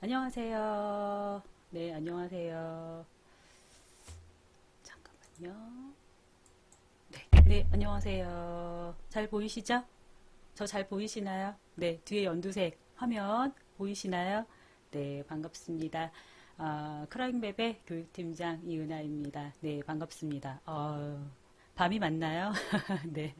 안녕하세요. 네, 안녕하세요. 잠깐만요. 네, 안녕하세요. 잘 보이시죠? 저 잘 보이시나요? 네, 뒤에 연두색 화면 보이시나요? 네, 반갑습니다. 크라잉베베 교육팀장 이은하입니다. 네, 반갑습니다. 밤이 맞나요? 네.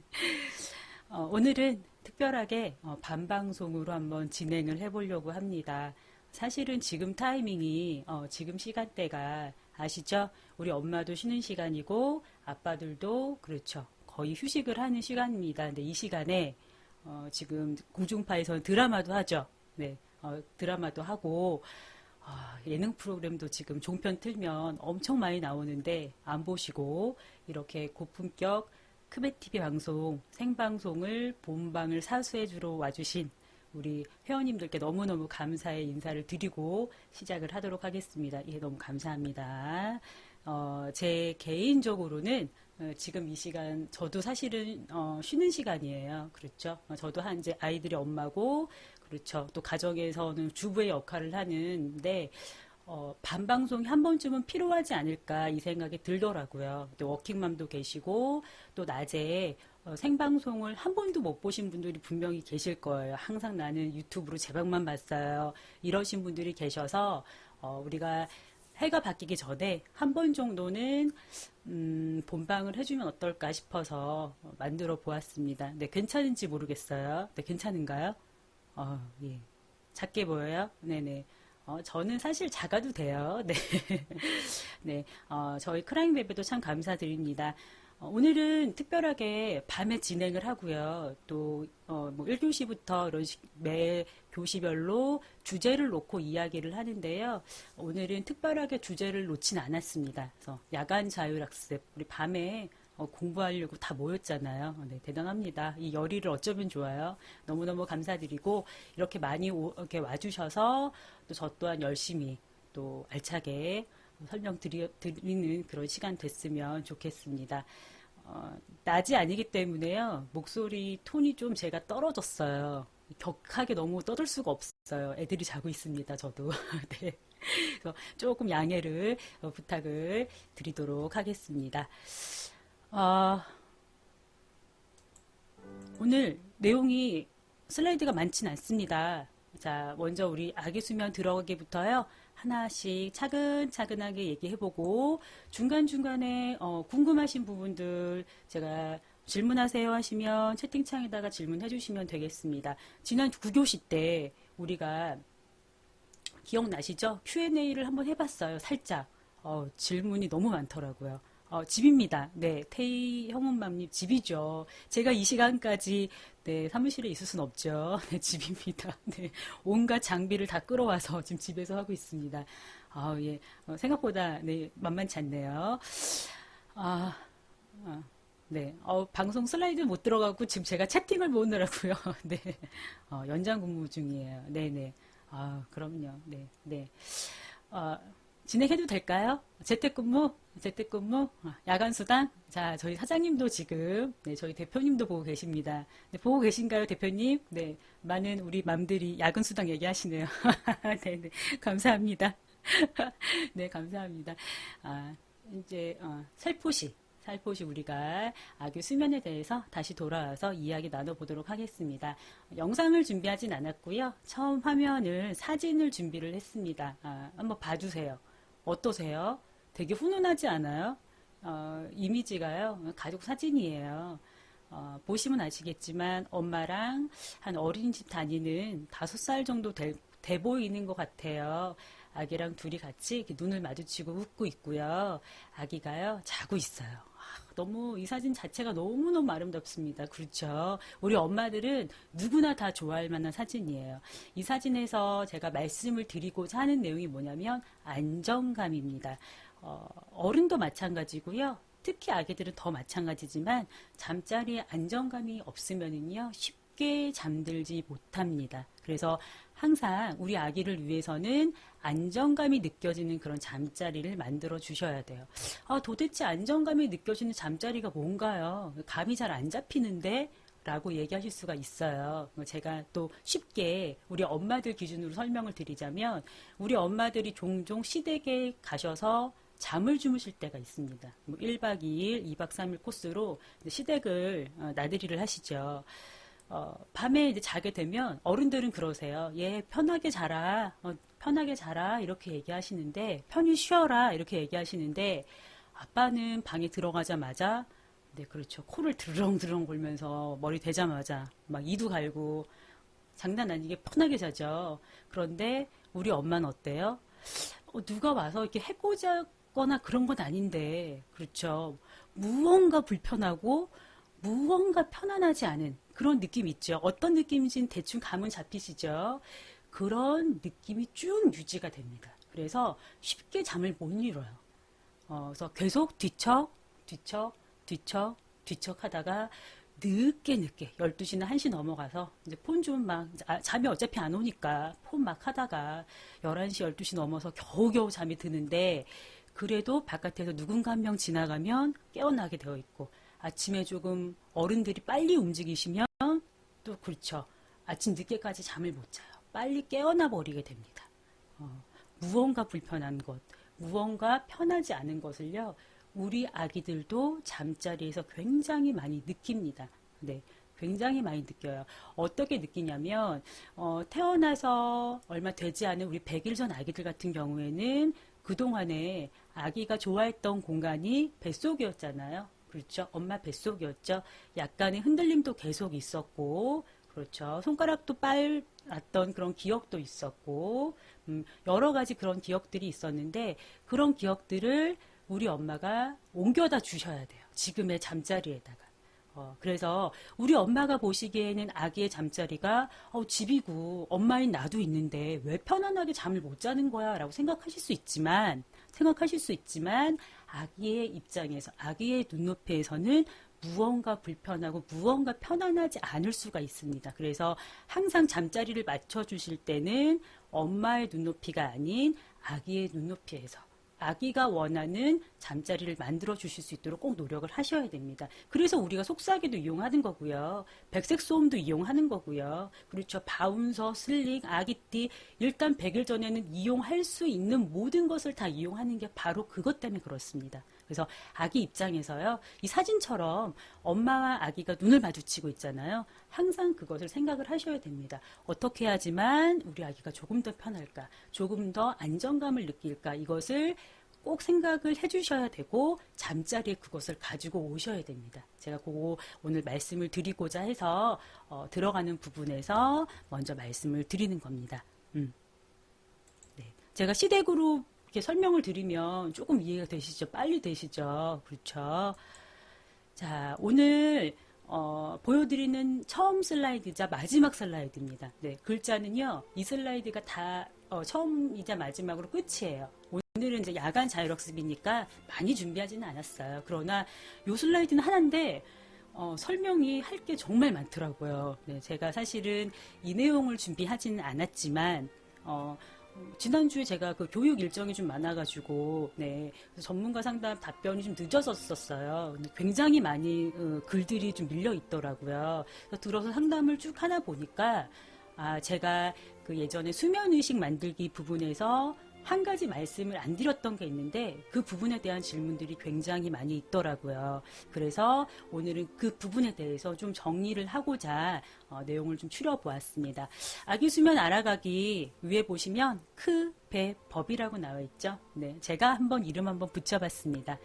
오늘은 특별하게 밤방송으로 한번 진행을 해보려고 합니다. 사실은 지금 타이밍이 지금 시간대가 아시죠? 우리 엄마도 쉬는 시간이고 아빠들도 그렇죠. 거의 휴식을 하는 시간입니다. 근데 이 시간에 지금 공중파에서는 드라마도 하죠. 네, 드라마도 하고 예능 프로그램도 지금 종편 틀면 엄청 많이 나오는데 안 보시고 이렇게 고품격 크베티비 방송 생방송을 본방을 사수해주러 와주신 우리 회원님들께 너무너무 감사의 인사를 드리고 시작을 하도록 하겠습니다. 예, 너무 감사합니다. 제 개인적으로는 지금 이 시간 저도 사실은 쉬는 시간이에요. 그렇죠? 저도 한 이제 아이들의 엄마고 그렇죠. 또 가정에서는 주부의 역할을 하는데 반방송이 한 번쯤은 필요하지 않을까 이 생각이 들더라고요. 또 워킹맘도 계시고 또 낮에 생방송을 한 번도 못 보신 분들이 분명히 계실 거예요. 항상 나는 유튜브로 제방만 봤어요. 이러신 분들이 계셔서 우리가 해가 바뀌기 전에 한 번 정도는 본방을 해주면 어떨까 싶어서 만들어 보았습니다. 네, 괜찮은지 모르겠어요. 네, 괜찮은가요? 예. 작게 보여요? 네네. 저는 사실 작아도 돼요. 네. 네. 저희 크라잉베베도 참 감사드립니다. 오늘은 특별하게 밤에 진행을 하고요. 또, 뭐 1교시부터 이런 매 교시별로 주제를 놓고 이야기를 하는데요. 오늘은 특별하게 주제를 놓진 않았습니다. 그래서 야간 자율학습, 우리 밤에 공부하려고 다 모였잖아요. 네, 대단합니다. 이 열의를 어쩌면 좋아요. 너무너무 감사드리고 이렇게 많이 이렇게 와주셔서 또 저 또한 열심히 또 알차게 설명드리는 그런 시간 됐으면 좋겠습니다. 낮이 아니기 때문에요. 목소리 톤이 좀 제가 떨어졌어요. 격하게 너무 떠들 수가 없어요. 애들이 자고 있습니다. 저도. 네. 그래서 조금 양해를 부탁을 드리도록 하겠습니다. 아, 오늘 내용이 슬라이드가 많진 않습니다. 자, 먼저 우리 아기 수면 들어가기부터요. 하나씩 차근차근하게 얘기해보고 중간중간에 궁금하신 부분들 제가 질문하세요 하시면 채팅창에다가 질문해 주시면 되겠습니다. 지난 9교시 때 우리가 기억나시죠? Q&A를 한번 해봤어요. 살짝. 질문이 너무 많더라고요. 집입니다. 네, 태희 형은맘님 집이죠. 제가 이 시간까지 네, 사무실에 있을 순 없죠. 네, 집입니다. 네, 온갖 장비를 다 끌어와서 지금 집에서 하고 있습니다. 예, 생각보다 네, 만만치 않네요. 아, 네, 방송 슬라이드 못 들어가고 지금 제가 채팅을 보느라고요. 네, 연장 근무 중이에요. 네네. 그럼요. 네, 네. 어, 진행해도 될까요? 재택근무? 재택근무? 야간 수당? 자, 저희 사장님도 지금, 네, 저희 대표님도 보고 계십니다. 네, 보고 계신가요, 대표님? 네, 많은 우리 맘들이 야근 수당 얘기하시네요. 네, 네, 감사합니다. 네, 감사합니다. 아, 이제, 살포시 우리가 아기 수면에 대해서 다시 돌아와서 이야기 나눠보도록 하겠습니다. 영상을 준비하진 않았고요. 처음 화면을 사진을 준비를 했습니다. 한번 봐주세요. 어떠세요? 되게 훈훈하지 않아요? 이미지가요. 가족 사진이에요. 보시면 아시겠지만 엄마랑 한 어린이집 다니는 5살 정도 돼 보이는 것 같아요. 아기랑 둘이 같이 이렇게 눈을 마주치고 웃고 있고요. 아기가요, 자고 있어요. 너무 이 사진 자체가 너무너무 아름답습니다. 그렇죠? 우리 엄마들은 누구나 다 좋아할 만한 사진이에요. 이 사진에서 제가 말씀을 드리고자 하는 내용이 뭐냐면 안정감입니다. 어른도 마찬가지고요. 특히 아기들은 더 마찬가지지만 잠자리에 안정감이 없으면은요 쉽게 잠들지 못합니다. 그래서 항상 우리 아기를 위해서는 안정감이 느껴지는 그런 잠자리를 만들어 주셔야 돼요. 도대체 안정감이 느껴지는 잠자리가 뭔가요? 감이 잘 안 잡히는데 라고 얘기하실 수가 있어요. 제가 또 쉽게 우리 엄마들 기준으로 설명을 드리자면 우리 엄마들이 종종 시댁에 가셔서 잠을 주무실 때가 있습니다. 뭐 1박 2일, 2박 3일 코스로 시댁을 나들이를 하시죠. 밤에 이제 자게 되면 어른들은 그러세요. 얘 편하게 자라. 편하게 자라. 이렇게 얘기하시는데 편히 쉬어라. 이렇게 얘기하시는데 아빠는 방에 들어가자마자 네, 그렇죠. 코를 드렁드렁 골면서 머리 대자마자 막 이도 갈고 장난 아니게 편하게 자죠. 그런데 우리 엄마는 어때요? 누가 와서 이렇게 해코지하거나 그런 건 아닌데, 그렇죠. 무언가 불편하고 무언가 편안하지 않은 그런 느낌 있죠. 어떤 느낌인지는 대충 감은 잡히시죠. 그런 느낌이 쭉 유지가 됩니다. 그래서 쉽게 잠을 못 이뤄요. 그래서 계속 뒤척 하다가 늦게 12시나 1시 넘어가서 이제 폰 좀 막 잠이 어차피 안 오니까 폰 막 하다가 11시 12시 넘어서 겨우겨우 잠이 드는데 그래도 바깥에서 누군가 한 명 지나가면 깨어나게 되어 있고 아침에 조금 어른들이 빨리 움직이시면 또 그렇죠. 아침 늦게까지 잠을 못 자요. 빨리 깨어나 버리게 됩니다. 무언가 불편한 것, 무언가 편하지 않은 것을요. 우리 아기들도 잠자리에서 굉장히 많이 느낍니다. 네, 굉장히 많이 느껴요. 어떻게 느끼냐면 태어나서 얼마 되지 않은 우리 100일 전 아기들 같은 경우에는 그동안에 아기가 좋아했던 공간이 뱃속이었잖아요. 그렇죠. 엄마 뱃속이었죠. 약간의 흔들림도 계속 있었고 그렇죠. 손가락도 빨았던 그런 기억도 있었고 여러 가지 그런 기억들이 있었는데 그런 기억들을 우리 엄마가 옮겨다 주셔야 돼요. 지금의 잠자리에다가. 그래서 우리 엄마가 보시기에는 아기의 잠자리가 집이고 엄마인 나도 있는데 왜 편안하게 잠을 못 자는 거야 라고 생각하실 수 있지만 아기의 입장에서 아기의 눈높이에서는 무언가 불편하고 무언가 편안하지 않을 수가 있습니다. 그래서 항상 잠자리를 맞춰주실 때는 엄마의 눈높이가 아닌 아기의 눈높이에서 아기가 원하는 잠자리를 만들어 주실 수 있도록 꼭 노력을 하셔야 됩니다. 그래서 우리가 속삭이도 이용하는 거고요. 백색 소음도 이용하는 거고요. 그렇죠. 바운서, 슬링, 아기띠 일단 100일 전에는 이용할 수 있는 모든 것을 다 이용하는 게 바로 그것 때문에 그렇습니다. 그래서 아기 입장에서요. 이 사진처럼 엄마와 아기가 눈을 마주치고 있잖아요. 항상 그것을 생각을 하셔야 됩니다. 어떻게 해야지만 우리 아기가 조금 더 편할까? 조금 더 안정감을 느낄까? 이것을 꼭 생각을 해주셔야 되고 잠자리에 그것을 가지고 오셔야 됩니다. 제가 그거 오늘 말씀을 드리고자 해서 들어가는 부분에서 먼저 말씀을 드리는 겁니다. 네. 제가 시댁으로 이렇게 설명을 드리면 조금 이해가 되시죠? 빨리 되시죠? 그렇죠? 자, 오늘 보여드리는 처음 슬라이드이자 마지막 슬라이드입니다. 네, 글자는요, 이 슬라이드가 다 처음이자 마지막으로 끝이에요. 오늘은 이제 야간 자율학습이니까 많이 준비하지는 않았어요. 그러나 이 슬라이드는 하나인데 설명이 할 게 정말 많더라고요. 네, 제가 사실은 이 내용을 준비하지는 않았지만 지난주에 제가 그 교육 일정이 좀 많아가지고, 네, 전문가 상담 답변이 좀 늦어졌었어요. 굉장히 많이 글들이 좀 밀려 있더라고요. 그래서 들어서 상담을 쭉 하나 보니까, 제가 그 예전에 수면의식 만들기 부분에서 한 가지 말씀을 안 드렸던 게 있는데 그 부분에 대한 질문들이 굉장히 많이 있더라고요. 그래서 오늘은 그 부분에 대해서 좀 정리를 하고자 내용을 좀 추려보았습니다. 아기 수면 알아가기 위에 보시면 배 법이라고 나와 있죠. 네, 제가 이름 한번 붙여봤습니다.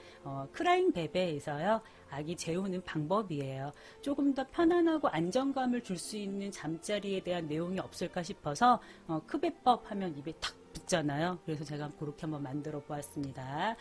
크라잉 베베에서요. 아기 재우는 방법이에요. 조금 더 편안하고 안정감을 줄 수 있는 잠자리에 대한 내용이 없을까 싶어서 크배법 하면 입에 탁 붙잖아요. 그래서 제가 그렇게 한번 만들어 보았습니다.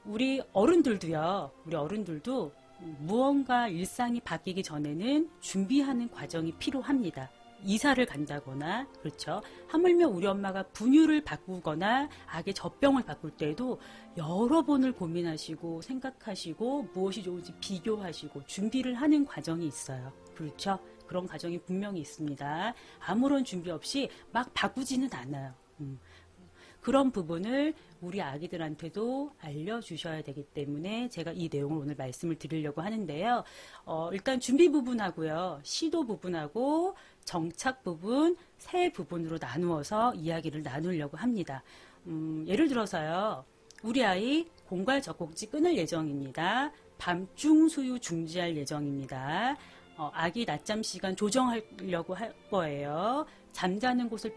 우리 어른들도 무언가 일상이 바뀌기 전에는 준비하는 과정이 필요합니다. 이사를 간다거나, 그렇죠. 하물며 우리 엄마가 분유를 바꾸거나 악의 젖병을 바꿀 때도 여러 번을 고민하시고 생각하시고 무엇이 좋은지 비교하시고 준비를 하는 과정이 있어요. 그렇죠. 그런 과정이 분명히 있습니다. 아무런 준비 없이 막 바꾸지는 않아요. 그런 부분을 우리 아기들한테도 알려주셔야 되기 때문에 제가 이 내용을 오늘 말씀을 드리려고 하는데요. 일단 준비 부분하고요, 시도 부분하고 정착 부분 세 부분으로 나누어서 이야기를 나누려고 합니다. 예를 들어서요, 우리 아이 공갈 젖꼭지 끊을 예정입니다. 밤중 수유 중지할 예정입니다. 아기 낮잠 시간 조정하려고 할 거예요. 잠자는 곳을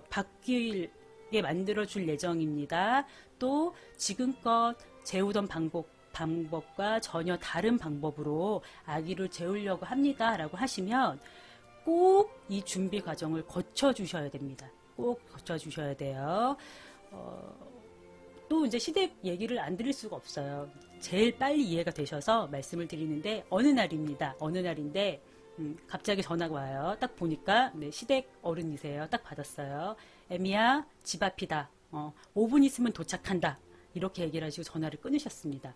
바뀌게 만들어줄 예정입니다. 또 지금껏 재우던 방법과 전혀 다른 방법으로 아기를 재우려고 합니다. 라고 하시면 꼭 이 준비 과정을 거쳐주셔야 됩니다. 꼭 거쳐주셔야 돼요. 또 이제 시댁 얘기를 안 드릴 수가 없어요. 제일 빨리 이해가 되셔서 말씀을 드리는데 어느 날입니다. 어느 날인데 갑자기 전화가 와요. 딱 보니까 네, 시댁 어른이세요. 딱 받았어요. 애미야, 집 앞이다. 5분 있으면 도착한다. 이렇게 얘기를 하시고 전화를 끊으셨습니다.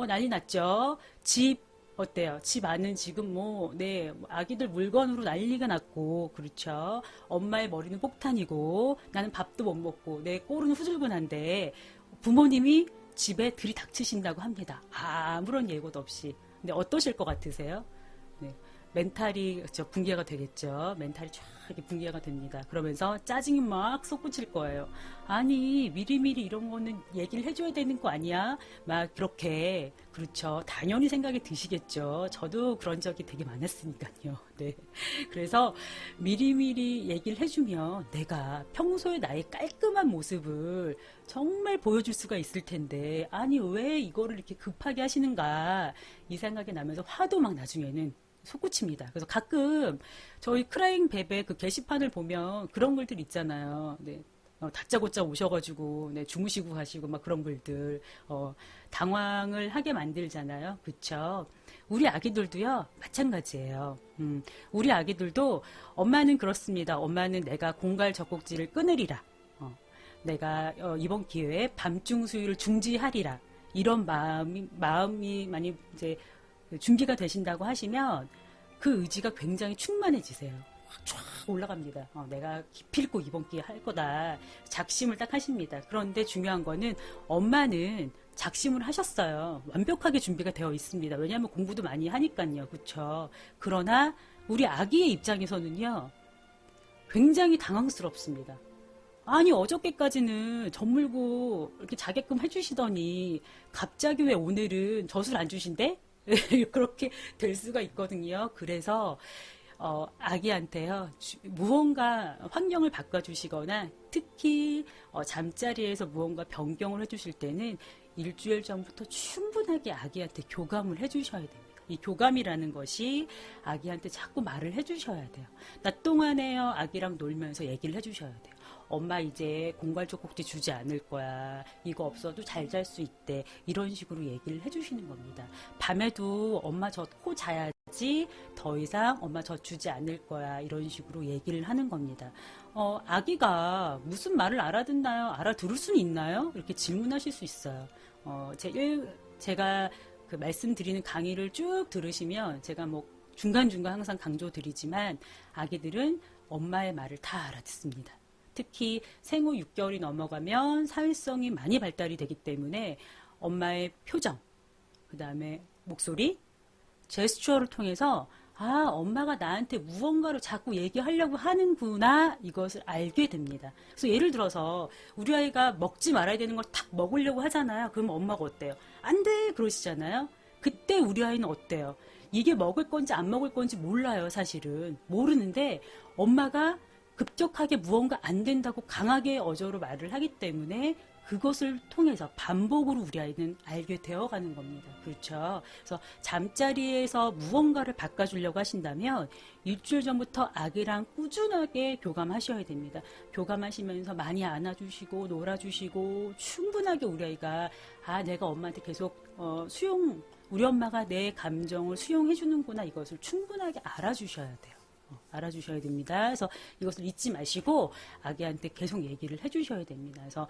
난리 났죠. 집 어때요? 집 안은 지금 네, 아기들 물건으로 난리가 났고, 그렇죠. 엄마의 머리는 폭탄이고, 나는 밥도 못 먹고, 내 꼴은 후줄근한데, 부모님이 집에 들이닥치신다고 합니다. 아무런 예고도 없이. 근데 어떠실 것 같으세요? 네. 멘탈이 붕괴가 되겠죠. 멘탈이 쫙 이렇게 붕괴가 됩니다. 그러면서 짜증이 막 솟구칠 거예요. 아니 미리미리 이런 거는 얘기를 해줘야 되는 거 아니야? 막 그렇게 그렇죠. 당연히 생각이 드시겠죠. 저도 그런 적이 되게 많았으니까요. 네. 그래서 미리미리 얘기를 해주면 내가 평소에 나의 깔끔한 모습을 정말 보여줄 수가 있을 텐데 아니 왜 이거를 이렇게 급하게 하시는가 이 생각이 나면서 화도 막 나중에는 솟구칩니다. 그래서 가끔 저희 크라잉 베베 그 게시판을 보면 그런 글들 있잖아요. 네. 다짜고짜 오셔가지고 네, 주무시고 가시고 막 그런 글들 당황을 하게 만들잖아요. 그쵸? 우리 아기들도요 마찬가지예요. 우리 아기들도 엄마는 그렇습니다. 엄마는 내가 공갈 젖꼭지를 끊으리라. 내가 이번 기회에 밤중 수유를 중지하리라. 이런 마음이 많이 이제 준비가 되신다고 하시면 그 의지가 굉장히 충만해지세요. 쫙 올라갑니다. 내가 기필코 이번 기회에 할 거다. 작심을 딱 하십니다. 그런데 중요한 거는 엄마는 작심을 하셨어요. 완벽하게 준비가 되어 있습니다. 왜냐하면 공부도 많이 하니까요. 그렇죠? 그러나 우리 아기의 입장에서는요. 굉장히 당황스럽습니다. 아니 어저께까지는 젖 물고 이렇게 자게끔 해주시더니 갑자기 왜 오늘은 젖을 안 주신대? 그렇게 될 수가 있거든요. 그래서 아기한테요 무언가 환경을 바꿔주시거나 특히 잠자리에서 무언가 변경을 해주실 때는 일주일 전부터 충분하게 아기한테 교감을 해주셔야 됩니다. 이 교감이라는 것이 아기한테 자꾸 말을 해주셔야 돼요. 낮 동안에요 아기랑 놀면서 얘기를 해주셔야 돼요. 엄마 이제 공갈젖꼭지 주지 않을 거야. 이거 없어도 잘 잘 수 있대. 이런 식으로 얘기를 해주시는 겁니다. 밤에도 엄마 젖고 자야지 더 이상 엄마 젖 주지 않을 거야. 이런 식으로 얘기를 하는 겁니다. 아기가 무슨 말을 알아듣나요? 알아들을 수는 있나요? 이렇게 질문하실 수 있어요. 제가 그 말씀드리는 강의를 쭉 들으시면 제가 뭐 중간중간 항상 강조드리지만 아기들은 엄마의 말을 다 알아듣습니다. 특히 생후 6개월이 넘어가면 사회성이 많이 발달이 되기 때문에 엄마의 표정, 그 다음에 목소리, 제스처를 통해서 엄마가 나한테 무언가를 자꾸 얘기하려고 하는구나 이것을 알게 됩니다. 그래서 예를 들어서 우리 아이가 먹지 말아야 되는 걸 탁 먹으려고 하잖아요. 그럼 엄마가 어때요? 안 돼! 그러시잖아요. 그때 우리 아이는 어때요? 이게 먹을 건지 안 먹을 건지 몰라요, 사실은. 모르는데 엄마가 급격하게 무언가 안 된다고 강하게 어조로 말을 하기 때문에 그것을 통해서 반복으로 우리 아이는 알게 되어가는 겁니다. 그렇죠? 그래서 잠자리에서 무언가를 바꿔주려고 하신다면 일주일 전부터 아기랑 꾸준하게 교감하셔야 됩니다. 교감하시면서 많이 안아주시고 놀아주시고 충분하게 우리 아이가 내가 엄마한테 계속 우리 엄마가 내 감정을 수용해주는구나 이것을 충분하게 알아주셔야 돼요. 알아주셔야 됩니다. 그래서 이것을 잊지 마시고 아기한테 계속 얘기를 해주셔야 됩니다. 그래서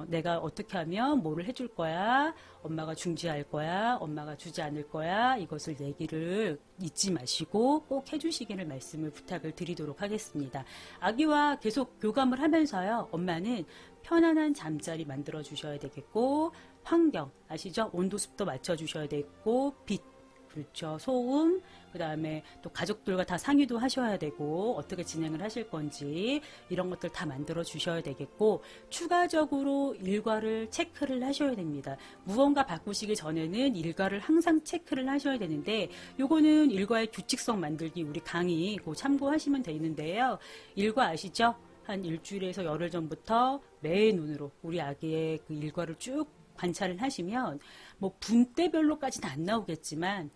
내가 어떻게 하면 뭐를 해줄 거야, 엄마가 중지할 거야, 엄마가 주지 않을 거야, 이것을 얘기를 잊지 마시고 꼭 해주시기를 말씀을 부탁을 드리도록 하겠습니다. 아기와 계속 교감을 하면서요, 엄마는 편안한 잠자리 만들어 주셔야 되겠고, 환경 아시죠? 온도 습도 맞춰 주셔야 되겠고, 빛, 그렇죠. 소음, 그 다음에 또 가족들과 다 상의도 하셔야 되고, 어떻게 진행을 하실 건지, 이런 것들 다 만들어 주셔야 되겠고, 추가적으로 일과를 체크를 하셔야 됩니다. 무언가 바꾸시기 전에는 일과를 항상 체크를 하셔야 되는데, 요거는 일과의 규칙성 만들기 우리 강의 그 참고하시면 되는데요. 일과 아시죠? 한 일주일에서 열흘 전부터 매의 눈으로 우리 아기의 그 일과를 쭉 관찰을 하시면 뭐 분대별로까지는 안 나오겠지만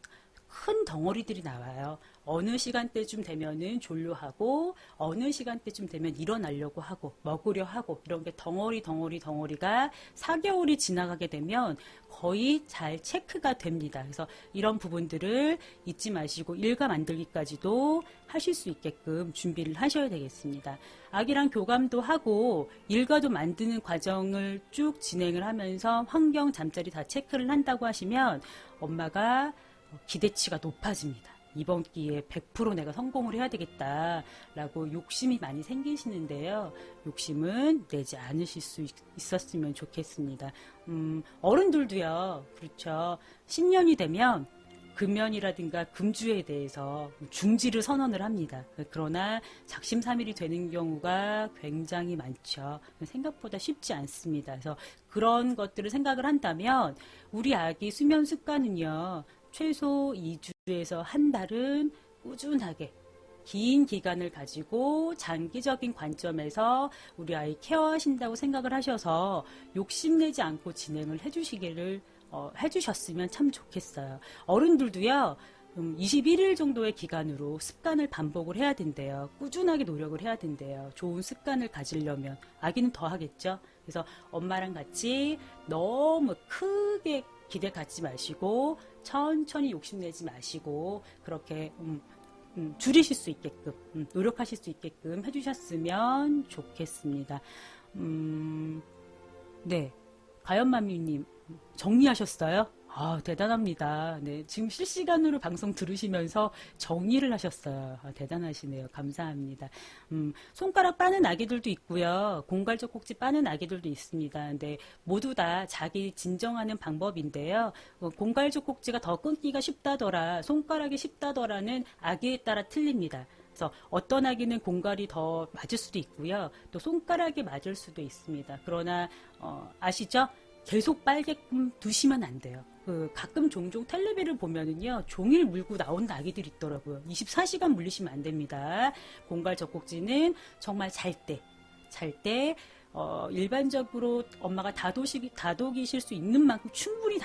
큰 덩어리들이 나와요. 어느 시간대쯤 되면은 졸려하고 어느 시간대쯤 되면 일어나려고 하고 먹으려 하고 이런 게 덩어리가 4개월이 지나가게 되면 거의 잘 체크가 됩니다. 그래서 이런 부분들을 잊지 마시고 일과 만들기까지도 하실 수 있게끔 준비를 하셔야 되겠습니다. 아기랑 교감도 하고 일과도 만드는 과정을 쭉 진행을 하면서 환경, 잠자리 다 체크를 한다고 하시면 엄마가 기대치가 높아집니다. 이번 기회에 100% 내가 성공을 해야 되겠다라고 욕심이 많이 생기시는데요. 욕심은 내지 않으실 수 있었으면 좋겠습니다. 어른들도요. 그렇죠. 10년이 되면 금연이라든가 금주에 대해서 중지를 선언을 합니다. 그러나 작심삼일이 되는 경우가 굉장히 많죠. 생각보다 쉽지 않습니다. 그래서 그런 것들을 생각을 한다면 우리 아기 수면 습관은요. 최소 2주에서 한 달은 꾸준하게 긴 기간을 가지고 장기적인 관점에서 우리 아이 케어하신다고 생각을 하셔서 욕심내지 않고 진행을 해주셨으면 참 좋겠어요. 어른들도요. 21일 정도의 기간으로 습관을 반복을 해야 된대요. 꾸준하게 노력을 해야 된대요. 좋은 습관을 가지려면 아기는 더 하겠죠. 그래서 엄마랑 같이 너무 크게 기대 갖지 마시고 천천히 욕심내지 마시고 그렇게 줄이실 수 있게끔 노력하실 수 있게끔 해주셨으면 좋겠습니다. 네, 가연마미님 정리하셨어요? 아, 대단합니다. 네, 지금 실시간으로 방송 들으시면서 정리를 하셨어요. 아, 대단하시네요. 감사합니다. 손가락 빠는 아기들도 있고요. 공갈적 꼭지 빠는 아기들도 있습니다. 근데 모두 다 자기 진정하는 방법인데요. 공갈적 꼭지가 더 끊기가 쉽다더라, 손가락이 쉽다더라는 아기에 따라 틀립니다. 그래서 어떤 아기는 공갈이 더 맞을 수도 있고요. 또 손가락이 맞을 수도 있습니다. 그러나 아시죠? 계속 빨게끔 두시면 안 돼요. 가끔 종종 텔레비를 보면은요, 종일 물고 나온 아기들이 있더라고요. 24시간 물리시면 안 됩니다. 공갈 젖꼭지는 정말 잘 때, 일반적으로 엄마가 다독이실 수 있는 만큼 충분히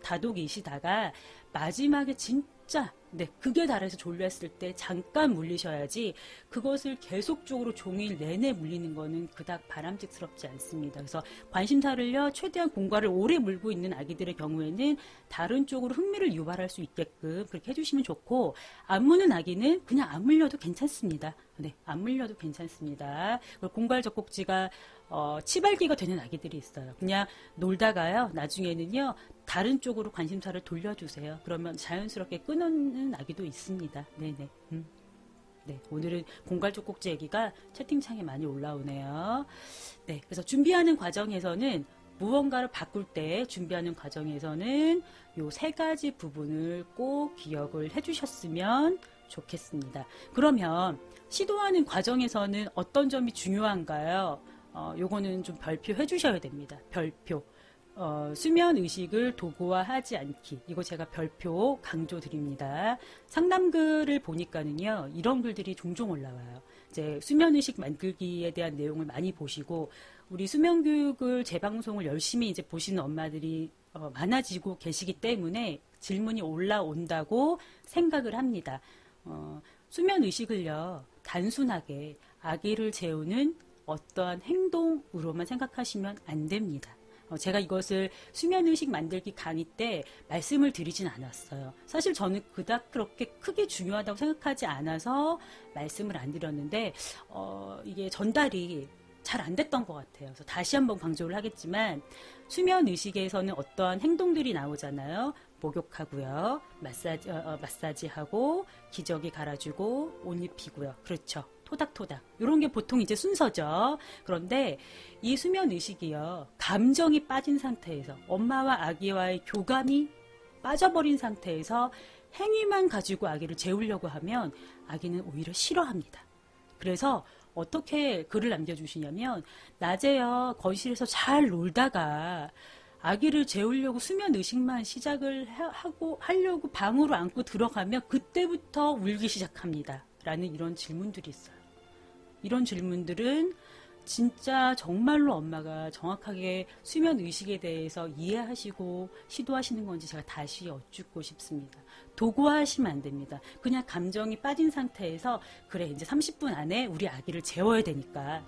다독이시다가 마지막에 진짜 극에 달해서 졸렸을 때 잠깐 물리셔야지 그것을 계속적으로 종일 내내 물리는 거는 그닥 바람직스럽지 않습니다. 그래서 관심사를요 최대한 공갈을 오래 물고 있는 아기들의 경우에는 다른 쪽으로 흥미를 유발할 수 있게끔 그렇게 해주시면 좋고, 안 무는 아기는 그냥 안 물려도 괜찮습니다. 네, 안 물려도 괜찮습니다. 공갈 젖꼭지가 치발기가 되는 아기들이 있어요. 그냥 놀다가요 나중에는요 다른 쪽으로 관심사를 돌려주세요. 그러면 자연스럽게 끊는 아기도 있습니다. 네네. 네, 오늘은 공갈적 꼭지 얘기가 채팅창에 많이 올라오네요. 네, 그래서 준비하는 과정에서는 무언가를 바꿀 때 준비하는 과정에서는 요 3가지 부분을 꼭 기억을 해주셨으면 좋겠습니다. 그러면 시도하는 과정에서는 어떤 점이 중요한가요? 요거는 좀 별표해 주셔야 됩니다. 별표. 수면 의식을 도구화하지 않기. 이거 제가 별표 강조드립니다. 상담글을 보니까는요, 이런 글들이 종종 올라와요. 이제 수면 의식 만들기에 대한 내용을 많이 보시고, 우리 수면 교육을 재방송을 열심히 이제 보시는 엄마들이 많아지고 계시기 때문에 질문이 올라온다고 생각을 합니다. 수면 의식을요, 단순하게 아기를 재우는 어떠한 행동으로만 생각하시면 안 됩니다. 제가 이것을 수면의식 만들기 강의 때 말씀을 드리진 않았어요. 사실 저는 그닥 그렇게 크게 중요하다고 생각하지 않아서 말씀을 안 드렸는데 이게 전달이 잘 안 됐던 것 같아요. 그래서 다시 한번 강조를 하겠지만 수면의식에서는 어떠한 행동들이 나오잖아요. 목욕하고요. 마사지하고 기저귀 갈아주고 옷 입히고요. 그렇죠. 토닥토닥 이런 게 보통 이제 순서죠. 그런데 이 수면의식이요. 감정이 빠진 상태에서 엄마와 아기와의 교감이 빠져버린 상태에서 행위만 가지고 아기를 재우려고 하면 아기는 오히려 싫어합니다. 그래서 어떻게 글을 남겨주시냐면 낮에요. 거실에서 잘 놀다가 아기를 재우려고 수면의식만 시작을 하려고 방으로 안고 들어가면 그때부터 울기 시작합니다. 라는 이런 질문들이 있어요. 이런 질문들은 진짜 정말로 엄마가 정확하게 수면의식에 대해서 이해하시고 시도하시는 건지 제가 다시 여쭙고 싶습니다. 도구화하시면 안 됩니다. 그냥 감정이 빠진 상태에서 그래 이제 30분 안에 우리 아기를 재워야 되니까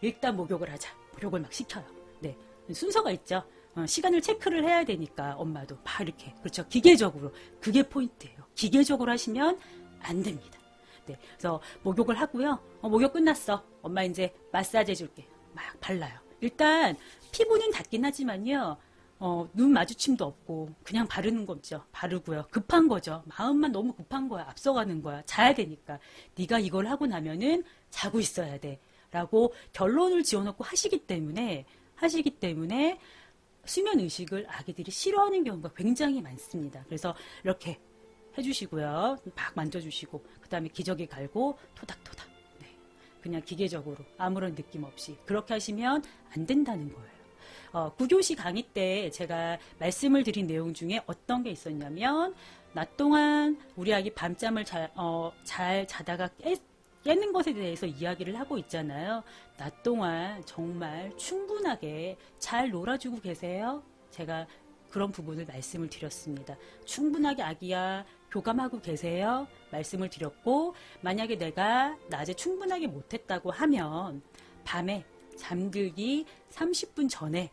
일단 목욕을 하자. 목욕을 막 시켜요. 네, 순서가 있죠. 시간을 체크를 해야 되니까 엄마도 막 이렇게 그렇죠. 기계적으로 그게 포인트예요. 기계적으로 하시면 안 됩니다. 네, 그래서 목욕을 하고요. 목욕 끝났어. 엄마 이제 마사지 해줄게. 막 발라요. 일단 피부는 닿긴 하지만요. 눈 마주침도 없고 그냥 바르는 거죠. 바르고요. 급한 거죠. 마음만 너무 급한 거야. 앞서가는 거야. 자야 되니까. 네가 이걸 하고 나면은 자고 있어야 돼. 라고 결론을 지어놓고 하시기 때문에 수면의식을 아기들이 싫어하는 경우가 굉장히 많습니다. 그래서 이렇게 해주시고요. 막 만져주시고 그 다음에 기저귀 갈고 토닥토닥. 네. 그냥 기계적으로 아무런 느낌 없이 그렇게 하시면 안 된다는 거예요. 9교시 강의 때 제가 말씀을 드린 내용 중에 어떤 게 있었냐면 낮 동안 우리 아기 밤잠을 잘 자다가 깨는 것에 대해서 이야기를 하고 있잖아요. 낮 동안 정말 충분하게 잘 놀아주고 계세요? 제가 그런 부분을 말씀을 드렸습니다. 충분하게 아기야 교감하고 계세요? 말씀을 드렸고 만약에 내가 낮에 충분하게 못했다고 하면 밤에 잠들기 30분 전에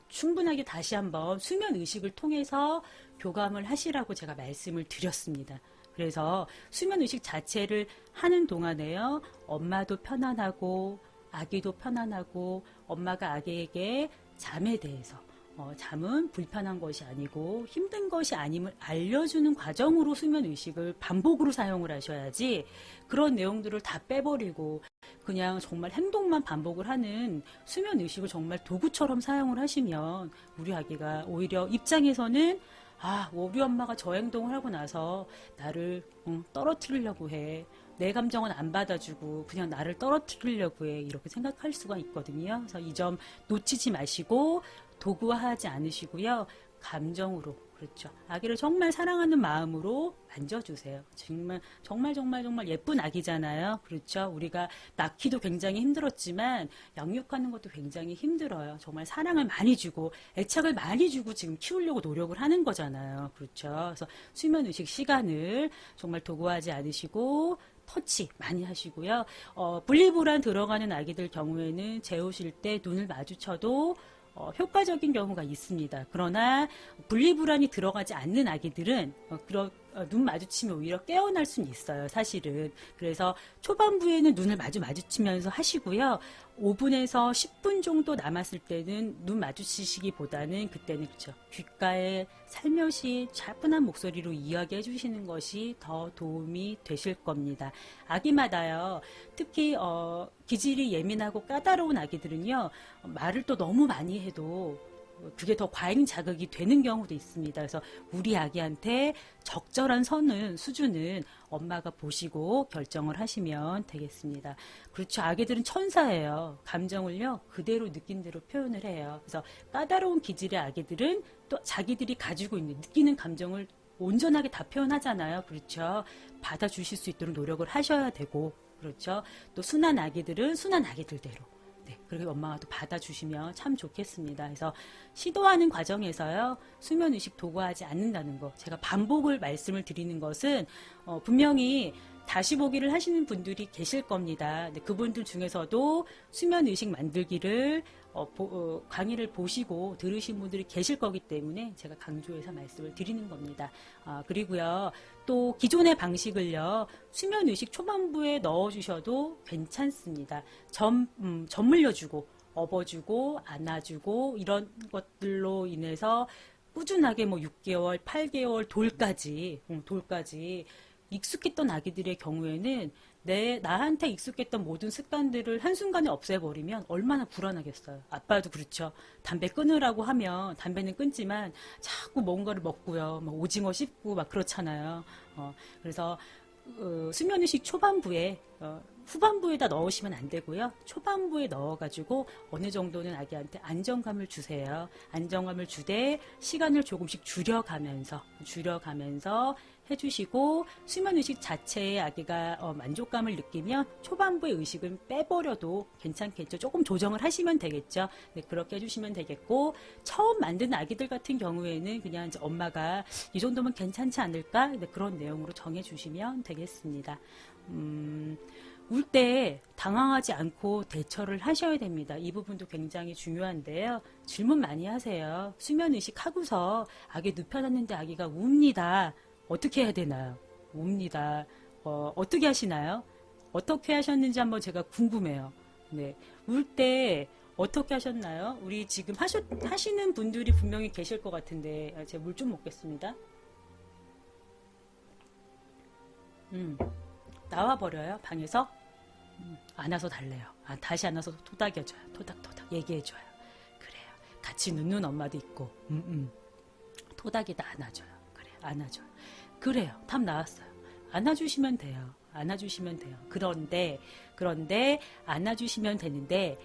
충분하게 다시 한번 수면의식을 통해서 교감을 하시라고 제가 말씀을 드렸습니다. 그래서 수면의식 자체를 하는 동안에요. 엄마도 편안하고 아기도 편안하고 엄마가 아기에게 잠에 대해서 잠은 불편한 것이 아니고 힘든 것이 아님을 알려주는 과정으로 수면의식을 반복으로 사용을 하셔야지 그런 내용들을 다 빼버리고 그냥 정말 행동만 반복을 하는 수면의식을 정말 도구처럼 사용을 하시면 우리 아기가 오히려 입장에서는 우리 엄마가 저 행동을 하고 나서 나를 떨어뜨리려고 해. 내 감정은 안 받아주고 그냥 나를 떨어뜨리려고 해. 이렇게 생각할 수가 있거든요. 그래서 이 점 놓치지 마시고 도구화하지 않으시고요. 감정으로 그렇죠. 아기를 정말 사랑하는 마음으로 만져주세요. 정말 예쁜 아기잖아요. 그렇죠. 우리가 낳기도 굉장히 힘들었지만 양육하는 것도 굉장히 힘들어요. 정말 사랑을 많이 주고 애착을 많이 주고 지금 키우려고 노력을 하는 거잖아요. 그렇죠. 그래서 수면의식 시간을 정말 도구화하지 않으시고 터치 많이 하시고요. 분리불안 들어가는 아기들 경우에는 재우실 때 눈을 마주쳐도 효과적인 경우가 있습니다. 그러나 분리불안이 들어가지 않는 아기들은 눈 마주치면 오히려 깨어날 수는 있어요. 사실은. 그래서 초반부에는 눈을 마주치면서 하시고요. 5분에서 10분 정도 남았을 때는 눈 마주치시기보다는 그때는 그렇죠. 귓가에 살며시 차분한 목소리로 이야기해 주시는 것이 더 도움이 되실 겁니다. 아기마다요. 특히 기질이 예민하고 까다로운 아기들은요. 말을 또 너무 많이 해도 그게 더 과잉 자극이 되는 경우도 있습니다. 그래서 우리 아기한테 적절한 수준은 엄마가 보시고 결정을 하시면 되겠습니다. 그렇죠. 아기들은 천사예요. 감정을요, 그대로 느낀 대로 표현을 해요. 그래서 까다로운 기질의 아기들은 또 자기들이 가지고 있는 느끼는 감정을 온전하게 다 표현하잖아요. 그렇죠. 받아주실 수 있도록 노력을 하셔야 되고, 그렇죠. 또 순한 아기들은 순한 아기들대로. 네, 그렇게 엄마가 또 받아주시면 참 좋겠습니다. 그래서 시도하는 과정에서요, 수면의식 도구하지 않는다는 거, 제가 반복을 말씀을 드리는 것은 분명히 다시 보기를 하시는 분들이 계실 겁니다. 네, 그분들 중에서도 수면의식 만들기를 강의를 보시고 들으신 분들이 계실 거기 때문에 제가 강조해서 말씀을 드리는 겁니다. 그리고요, 또 기존의 방식을요, 수면의식 초반부에 넣어주셔도 괜찮습니다. 점 물려주고, 업어주고, 안아주고, 이런 것들로 인해서 꾸준하게 뭐 6개월, 8개월, 돌까지 익숙했던 아기들의 경우에는 나한테 익숙했던 모든 습관들을 한순간에 없애버리면 얼마나 불안하겠어요. 아빠도 그렇죠. 담배 끊으라고 하면 담배는 끊지만 자꾸 뭔가를 먹고요. 막 오징어 씹고 막 그렇잖아요. 그래서 수면의식 초반부에 후반부에다 넣으시면 안 되고요. 초반부에 넣어가지고 어느 정도는 아기한테 안정감을 주세요. 안정감을 주되 시간을 조금씩 줄여가면서 해주시고 수면의식 자체에 아기가 만족감을 느끼면 초반부의 의식을 빼버려도 괜찮겠죠. 조금 조정을 하시면 되겠죠. 네, 그렇게 해주시면 되겠고 처음 만든 아기들 같은 경우에는 그냥 이제 엄마가 이 정도면 괜찮지 않을까? 네, 그런 내용으로 정해주시면 되겠습니다. 울 때 당황하지 않고 대처를 하셔야 됩니다. 이 부분도 굉장히 중요한데요. 질문 많이 하세요. 수면의식 하고서 아기 눕혀놨는데 아기가 웁니다. 어떻게 해야 되나요? 웁니다. 어떻게 하시나요? 어떻게 하셨는지 한번 제가 궁금해요. 네, 울 때 어떻게 하셨나요? 우리 지금 하시는 분들이 분명히 계실 것 같은데 제가 물 좀 먹겠습니다. 나와버려요, 방에서? 안아서 달래요. 다시 안아서 토닥여줘요. 토닥토닥 얘기해줘요. 그래요. 같이 눕는 엄마도 있고, 토닥이다 안아줘요. 그래요. 안아줘요. 그래요. 답 나왔어요. 안아주시면 돼요. 안아주시면 돼요. 그런데 안아주시면 되는데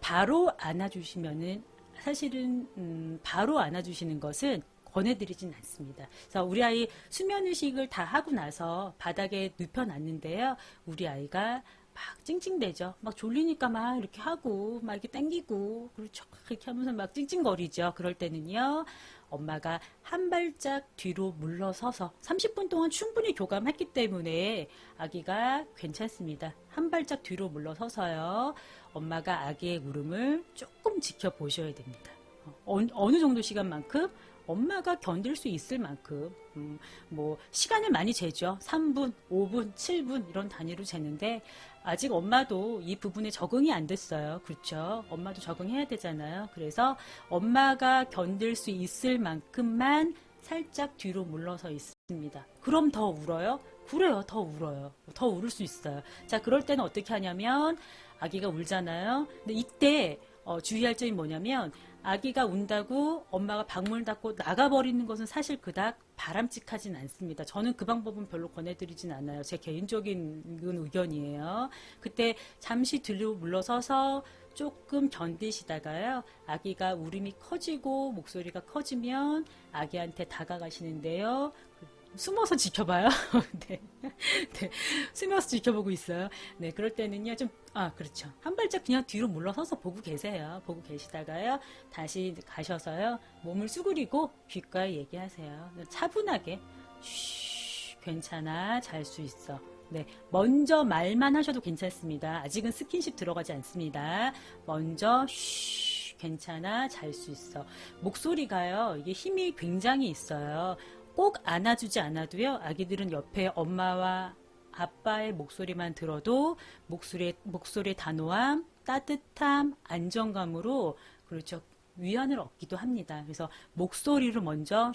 바로 안아주시면은 사실은 바로 안아주시는 것은 권해드리진 않습니다. 그래서 우리 아이 수면의식을 다 하고 나서 바닥에 눕혀놨는데요. 우리 아이가 막 찡찡대죠. 막 졸리니까 막 이렇게 하고 막 이렇게 땡기고 그렇죠. 그렇게 하면서 막 찡찡거리죠. 그럴 때는요. 엄마가 한 발짝 뒤로 물러서서 30분 동안 충분히 교감했기 때문에 아기가 괜찮습니다. 한 발짝 뒤로 물러서서요. 엄마가 아기의 울음을 조금 지켜보셔야 됩니다. 어느 정도 시간만큼 엄마가 견딜 수 있을 만큼 뭐 시간을 많이 재죠. 3분, 5분, 7분 이런 단위로 재는데 아직 엄마도 이 부분에 적응이 안 됐어요. 그렇죠? 엄마도 적응해야 되잖아요. 그래서 엄마가 견딜 수 있을 만큼만 살짝 뒤로 물러서 있습니다. 그럼 더 울어요? 그래요. 더 울어요. 더 울을 수 있어요. 자, 그럴 때는 어떻게 하냐면 아기가 울잖아요. 근데 이때 주의할 점이 뭐냐면 아기가 운다고 엄마가 방문 닫고 나가버리는 것은 사실 그닥 바람직하진 않습니다. 저는 그 방법은 별로 권해드리진 않아요. 제 개인적인 의견이에요. 그때 잠시 뒤로 물러서서 조금 견디시다가요. 아기가 울음이 커지고 목소리가 커지면 아기한테 다가가시는데요. 숨어서 지켜봐요. 네. 네. 숨어서 지켜보고 있어요. 네. 그럴 때는요, 그렇죠. 한 발짝 그냥 뒤로 물러서서 보고 계세요. 보고 계시다가요, 다시 가셔서요, 몸을 수그리고 귓가에 얘기하세요. 차분하게, 괜찮아. 잘 수 있어. 네. 먼저 말만 하셔도 괜찮습니다. 아직은 스킨십 들어가지 않습니다. 먼저, 괜찮아. 잘 수 있어. 목소리가요, 이게 힘이 굉장히 있어요. 꼭 안아주지 않아도요. 아기들은 옆에 엄마와 아빠의 목소리만 들어도 목소리의 단호함, 따뜻함, 안정감으로 그렇죠. 위안을 얻기도 합니다. 그래서 목소리로 먼저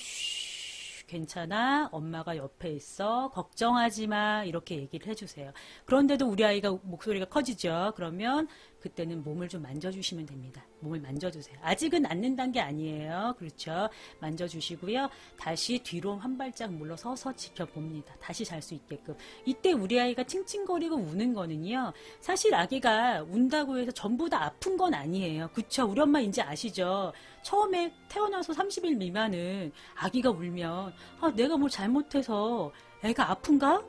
괜찮아. 엄마가 옆에 있어. 걱정하지 마. 이렇게 얘기를 해주세요. 그런데도 우리 아이가 목소리가 커지죠. 그러면 그때는 몸을 좀 만져주시면 됩니다. 몸을 만져주세요. 아직은 낫는다는 게 아니에요. 그렇죠. 만져주시고요. 다시 뒤로 한 발짝 물러서서 지켜봅니다. 다시 잘 수 있게끔. 이때 우리 아이가 칭칭거리고 우는 거는요. 사실 아기가 운다고 해서 전부 다 아픈 건 아니에요. 그쵸. 우리 엄마 이제 아시죠. 처음에 태어나서 30일 미만은 아기가 울면 내가 뭘 잘못해서 애가 아픈가?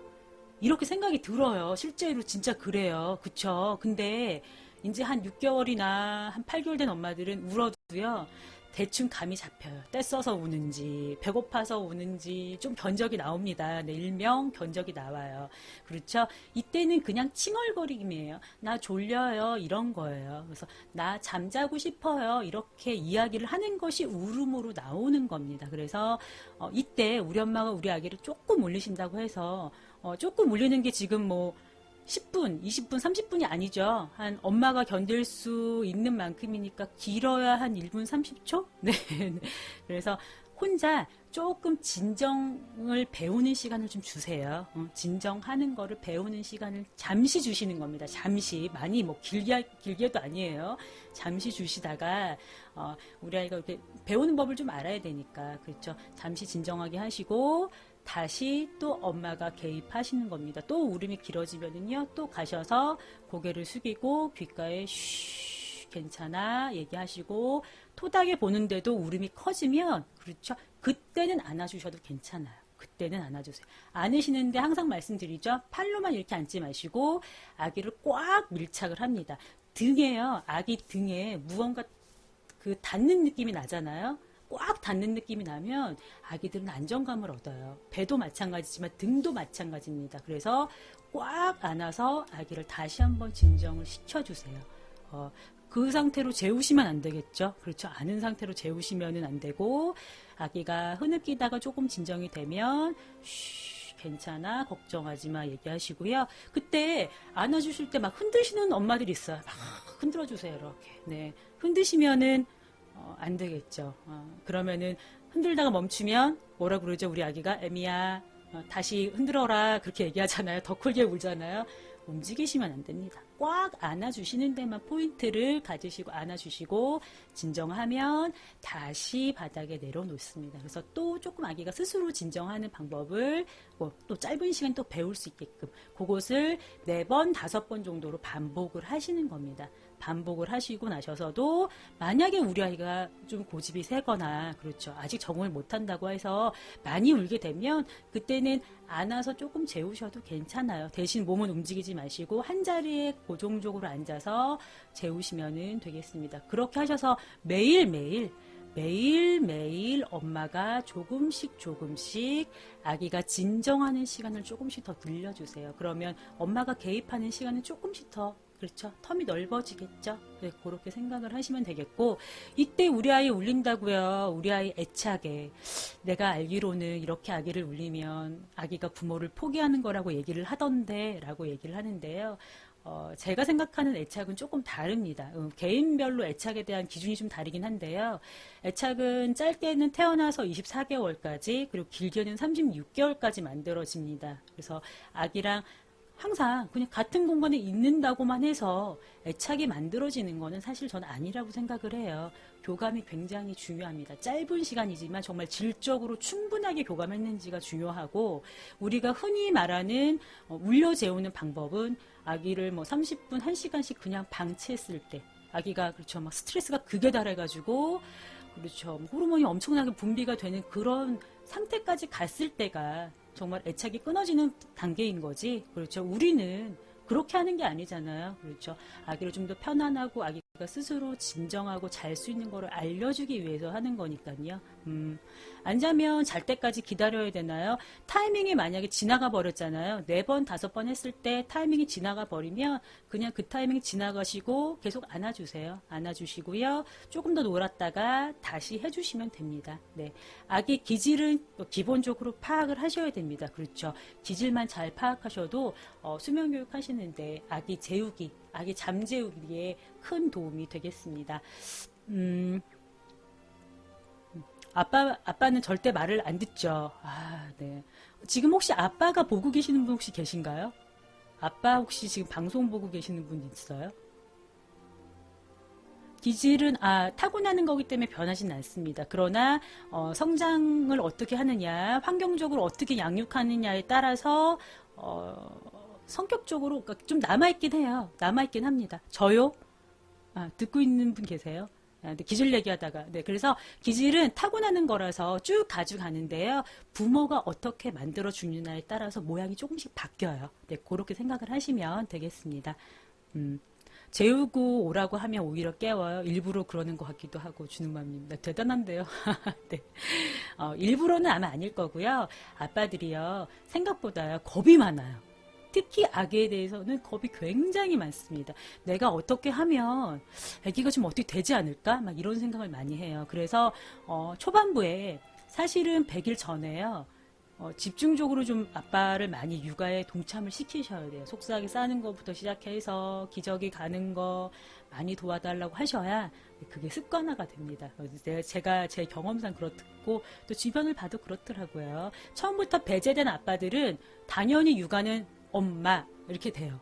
이렇게 생각이 들어요. 실제로 진짜 그래요. 그쵸. 근데 이제 한 6개월이나 한 8개월 된 엄마들은 울어도요. 대충 감이 잡혀요. 떼써서 우는지 배고파서 우는지 좀 견적이 나옵니다. 네, 일명 견적이 나와요. 그렇죠? 이때는 그냥 칭얼거림이에요. 나 졸려요 이런 거예요. 그래서 나 잠자고 싶어요 이렇게 이야기를 하는 것이 울음으로 나오는 겁니다. 그래서 이때 우리 엄마가 우리 아기를 조금 울리신다고 해서 조금 울리는 게 지금 뭐 10분, 20분, 30분이 아니죠. 한 엄마가 견딜 수 있는 만큼이니까 길어야 한 1분 30초? 네. 그래서 혼자 조금 진정을 배우는 시간을 좀 주세요. 진정하는 거를 배우는 시간을 잠시 주시는 겁니다. 잠시. 많이 뭐 길게도 아니에요. 잠시 주시다가, 우리 아이가 이렇게 배우는 법을 좀 알아야 되니까. 그렇죠. 잠시 진정하게 하시고, 다시 또 엄마가 개입하시는 겁니다. 또 울음이 길어지면은요, 또 가셔서 고개를 숙이고 귓가에 쉬, 괜찮아 얘기하시고 토닥여 보는데도 울음이 커지면 그렇죠. 그때는 안아주셔도 괜찮아요. 그때는 안아주세요. 안으시는데 항상 말씀드리죠. 팔로만 이렇게 앉지 마시고 아기를 꽉 밀착을 합니다. 등에요. 아기 등에 무언가 그 닿는 느낌이 나잖아요. 꽉 닿는 느낌이 나면 아기들은 안정감을 얻어요. 배도 마찬가지지만 등도 마찬가지입니다. 그래서 꽉 안아서 아기를 다시 한번 진정을 시켜주세요. 그 상태로 재우시면 안 되겠죠. 그렇죠. 아는 상태로 재우시면 안 되고 아기가 흐느끼다가 조금 진정이 되면 쉬, 괜찮아 걱정하지 마 얘기하시고요. 그때 안아주실 때 막 흔드시는 엄마들이 있어요. 막 흔들어주세요. 이렇게. 네. 흔드시면은 안 되겠죠. 그러면은 흔들다가 멈추면 뭐라 그러죠? 우리 아기가 애미야 다시 흔들어라 그렇게 얘기하잖아요. 더 크게 울잖아요. 움직이시면 안 됩니다. 꽉 안아주시는 데만 포인트를 가지시고 안아주시고 진정하면 다시 바닥에 내려놓습니다. 그래서 또 조금 아기가 스스로 진정하는 방법을 또 짧은 시간 또 배울 수 있게끔 그것을 4번, 5번 정도로 반복을 하시는 겁니다. 반복을 하시고 나셔서도 만약에 우리 아이가 좀 고집이 세거나 그렇죠. 아직 적응을 못한다고 해서 많이 울게 되면 그때는 안아서 조금 재우셔도 괜찮아요. 대신 몸은 움직이지 마시고 한 자리에 고정적으로 앉아서 재우시면 되겠습니다. 그렇게 하셔서 매일매일 엄마가 조금씩 아기가 진정하는 시간을 조금씩 더 늘려주세요. 그러면 엄마가 개입하는 시간은 조금씩 더 그렇죠. 텀이 넓어지겠죠. 네, 그렇게 생각을 하시면 되겠고 이때 우리 아이 울린다고요. 우리 아이 애착에 내가 알기로는 이렇게 아기를 울리면 아기가 부모를 포기하는 거라고 얘기를 하던데 라고 얘기를 하는데요. 제가 생각하는 애착은 조금 다릅니다. 개인별로 애착에 대한 기준이 좀 다르긴 한데요. 애착은 짧게는 태어나서 24개월까지 그리고 길게는 36개월까지 만들어집니다. 그래서 아기랑 항상 그냥 같은 공간에 있는다고만 해서 애착이 만들어지는 거는 사실 저는 아니라고 생각을 해요. 교감이 굉장히 중요합니다. 짧은 시간이지만 정말 질적으로 충분하게 교감했는지가 중요하고 우리가 흔히 말하는 울려 재우는 방법은 아기를 뭐 30분, 1시간씩 그냥 방치했을 때 아기가 그렇죠. 막 스트레스가 극에 달해가지고 그렇죠. 호르몬이 엄청나게 분비가 되는 그런 상태까지 갔을 때가 정말 애착이 끊어지는 단계인 거지. 그렇죠. 우리는 그렇게 하는 게 아니잖아요. 그렇죠. 아기를 좀 더 편안하고 아기가 스스로 진정하고 잘 수 있는 거를 알려주기 위해서 하는 거니까요. 안 자면 잘 때까지 기다려야 되나요? 타이밍이 만약에 지나가 버렸잖아요. 4번, 5번 했을 때 타이밍이 지나가 버리면 그냥 그 타이밍이 지나가시고 계속 안아주세요. 안아주시고요. 조금 더 놀았다가 다시 해주시면 됩니다. 네. 아기 기질은 기본적으로 파악을 하셔야 됩니다. 그렇죠. 기질만 잘 파악하셔도 수면교육 하시는데 아기 재우기, 아기 잠재우기에 큰 도움이 되겠습니다. 아빠는 절대 말을 안 듣죠. 네. 지금 혹시 아빠가 보고 계시는 분 혹시 계신가요? 아빠 혹시 지금 방송 보고 계시는 분 있어요? 기질은 타고나는 거기 때문에 변하진 않습니다. 그러나 성장을 어떻게 하느냐, 환경적으로 어떻게 양육하느냐에 따라서 성격적으로 그러니까 좀 남아있긴 해요. 남아있긴 합니다. 저요? 듣고 있는 분 계세요? 기질 얘기하다가 그래서 기질은 타고나는 거라서 쭉 가져가는데요. 부모가 어떻게 만들어 주느냐에 따라서 모양이 조금씩 바뀌어요. 그렇게 생각을 하시면 되겠습니다. 재우고 오라고 하면 오히려 깨워요. 일부러 그러는 것 같기도 하고. 주는맘님, 대단한데요. 네. 일부러는 아마 아닐 거고요. 아빠들이요, 생각보다 겁이 많아요. 특히 아기에 대해서는 겁이 굉장히 많습니다. 내가 어떻게 하면 아기가 좀 어떻게 되지 않을까? 막 이런 생각을 많이 해요. 그래서 초반부에 사실은 100일 전에요. 집중적으로 좀 아빠를 많이 육아에 동참을 시키셔야 돼요. 속삭이 싸는 것부터 시작해서 기저귀 가는 거 많이 도와달라고 하셔야 그게 습관화가 됩니다. 제가 제 경험상 그렇고 또 주변을 봐도 그렇더라고요. 처음부터 배제된 아빠들은 당연히 육아는 엄마 이렇게 돼요.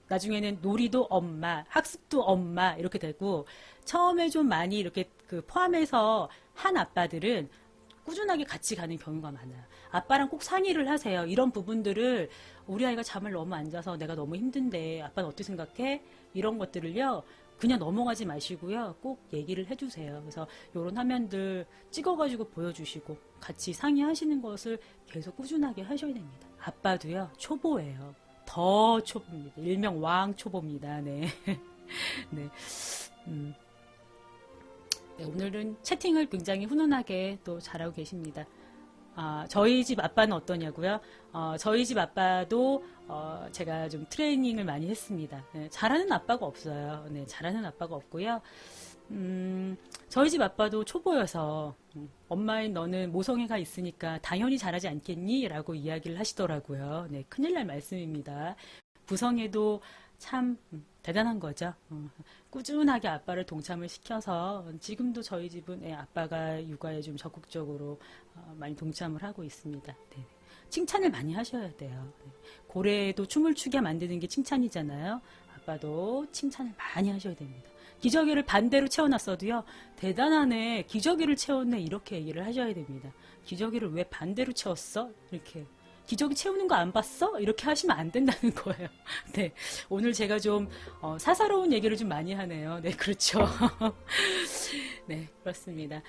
나중에는 놀이도 엄마, 학습도 엄마 이렇게 되고 처음에 좀 많이 이렇게 포함해서 한 아빠들은 꾸준하게 같이 가는 경우가 많아요. 아빠랑 꼭 상의를 하세요. 이런 부분들을 우리 아이가 잠을 너무 안 자서 내가 너무 힘든데 아빠는 어떻게 생각해? 이런 것들을요. 그냥 넘어가지 마시고요. 꼭 얘기를 해주세요. 그래서 이런 화면들 찍어가지고 보여주시고 같이 상의하시는 것을 계속 꾸준하게 하셔야 됩니다. 아빠도요. 초보예요. 더 초보입니다. 일명 왕초보입니다. 네. 네. 네, 오늘은 채팅을 굉장히 훈훈하게 또 잘하고 계십니다. 저희 집 아빠는 어떠냐고요? 저희 집 아빠도 제가 좀 트레이닝을 많이 했습니다. 네, 잘하는 아빠가 없어요. 네, 잘하는 아빠가 없고요. 저희 집 아빠도 초보여서 엄마인 너는 모성애가 있으니까 당연히 잘하지 않겠니? 라고 이야기를 하시더라고요. 네, 큰일 날 말씀입니다. 부성애도 참 대단한 거죠. 꾸준하게 아빠를 동참을 시켜서 지금도 저희 집은 아빠가 육아에 좀 적극적으로 많이 동참을 하고 있습니다. 네. 칭찬을 많이 하셔야 돼요. 네. 고래도 춤을 추게 만드는 게 칭찬이잖아요. 아빠도 칭찬을 많이 하셔야 됩니다. 기저귀를 반대로 채워놨어도요. 대단하네. 기저귀를 채웠네. 이렇게 얘기를 하셔야 됩니다. 기저귀를 왜 반대로 채웠어? 이렇게. 기저귀 채우는 거 안 봤어? 이렇게 하시면 안 된다는 거예요. 네. 오늘 제가 좀, 사사로운 얘기를 좀 많이 하네요. 네, 그렇죠. 네, 그렇습니다.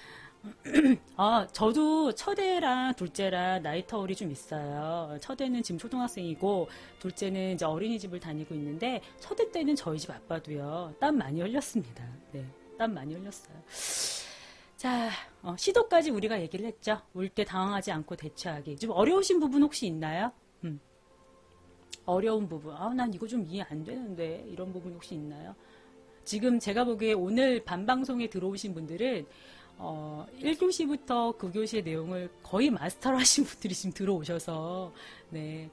저도 첫애랑 둘째랑 나이 터울이 좀 있어요. 첫애는 지금 초등학생이고, 둘째는 이제 어린이집을 다니고 있는데, 첫애 때는 저희 집 아빠도요, 땀 많이 흘렸습니다. 네, 땀 많이 흘렸어요. 자, 시도까지 우리가 얘기를 했죠. 울 때 당황하지 않고 대처하기. 좀 어려우신 부분 혹시 있나요? 어려운 부분. 난 이거 좀 이해 안 되는데. 이런 부분 혹시 있나요? 지금 제가 보기에 오늘 밤방송에 들어오신 분들은 1교시부터 9교시의 내용을 거의 마스터로 하신 분들이 지금 들어오셔서 네,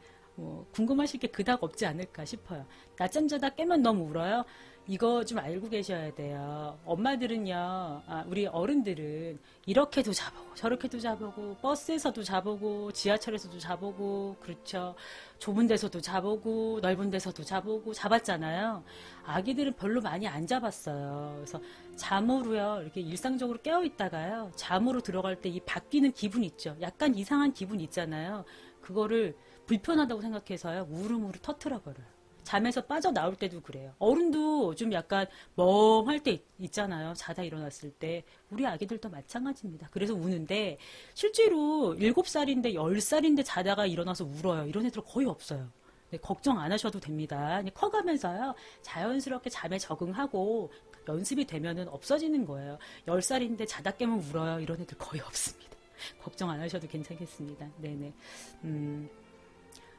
궁금하실 게 그닥 없지 않을까 싶어요. 낮잠 자다 깨면 너무 울어요? 이거 좀 알고 계셔야 돼요. 엄마들은요, 우리 어른들은 이렇게도 자보고 저렇게도 자보고 버스에서도 자보고 지하철에서도 자보고 그렇죠. 좁은 데서도 자보고 넓은 데서도 자보고 잡았잖아요. 아기들은 별로 많이 안 잡았어요. 그래서 잠으로요, 이렇게 일상적으로 깨어 있다가요, 잠으로 들어갈 때 이 바뀌는 기분 있죠. 약간 이상한 기분 있잖아요. 그거를 불편하다고 생각해서요, 울음으로 터트려 버려요. 잠에서 빠져나올 때도 그래요. 어른도 좀 약간 멍할 때 있잖아요. 자다 일어났을 때. 우리 아기들도 마찬가지입니다. 그래서 우는데 실제로 7살인데 10살인데 자다가 일어나서 울어요. 이런 애들 거의 없어요. 네, 걱정 안 하셔도 됩니다. 커가면서요. 자연스럽게 잠에 적응하고 연습이 되면은 없어지는 거예요. 10살인데 자다 깨면 울어요. 이런 애들 거의 없습니다. 걱정 안 하셔도 괜찮겠습니다. 네네.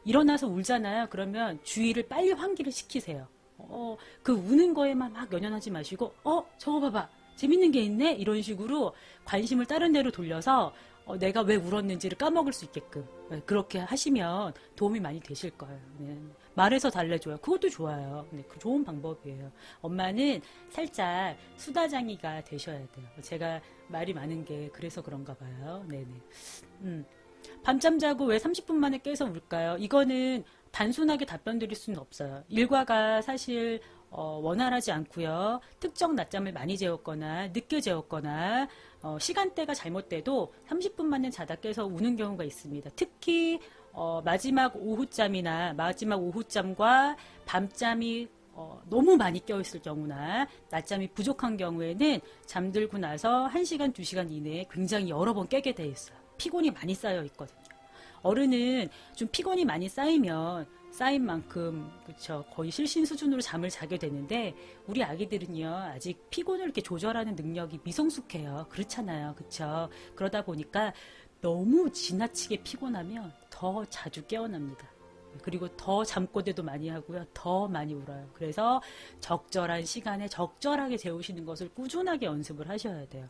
일어나서 울잖아요. 그러면 주의를 빨리 환기를 시키세요. 그 우는 거에만 막 연연하지 마시고, 저거 봐봐. 재밌는 게 있네? 이런 식으로 관심을 다른 데로 돌려서 내가 왜 울었는지를 까먹을 수 있게끔 그렇게 하시면 도움이 많이 되실 거예요. 네. 말해서 달래줘요. 그것도 좋아요. 네, 그 좋은 방법이에요. 엄마는 살짝 수다장이가 되셔야 돼요. 제가 말이 많은 게 그래서 그런가 봐요. 네네. 밤잠 자고 왜 30분 만에 깨서 울까요? 이거는 단순하게 답변 드릴 수는 없어요. 일과가 사실 원활하지 않고요. 특정 낮잠을 많이 재웠거나 늦게 재웠거나 시간대가 잘못돼도 30분 만에 자다 깨서 우는 경우가 있습니다. 특히 마지막 오후잠과 밤잠이 너무 많이 깨어있을 경우나 낮잠이 부족한 경우에는 잠들고 나서 1시간, 2시간 이내에 굉장히 여러 번 깨게 돼 있어요. 피곤이 많이 쌓여 있거든요. 어른은 좀 피곤이 많이 쌓이면 쌓인 만큼 그쵸 거의 실신 수준으로 잠을 자게 되는데 우리 아기들은요 아직 피곤을 이렇게 조절하는 능력이 미성숙해요. 그렇잖아요. 그쵸? 그러다 보니까 너무 지나치게 피곤하면 더 자주 깨어납니다. 그리고 더 잠꼬대도 많이 하고요. 더 많이 울어요. 그래서 적절한 시간에 적절하게 재우시는 것을 꾸준하게 연습을 하셔야 돼요.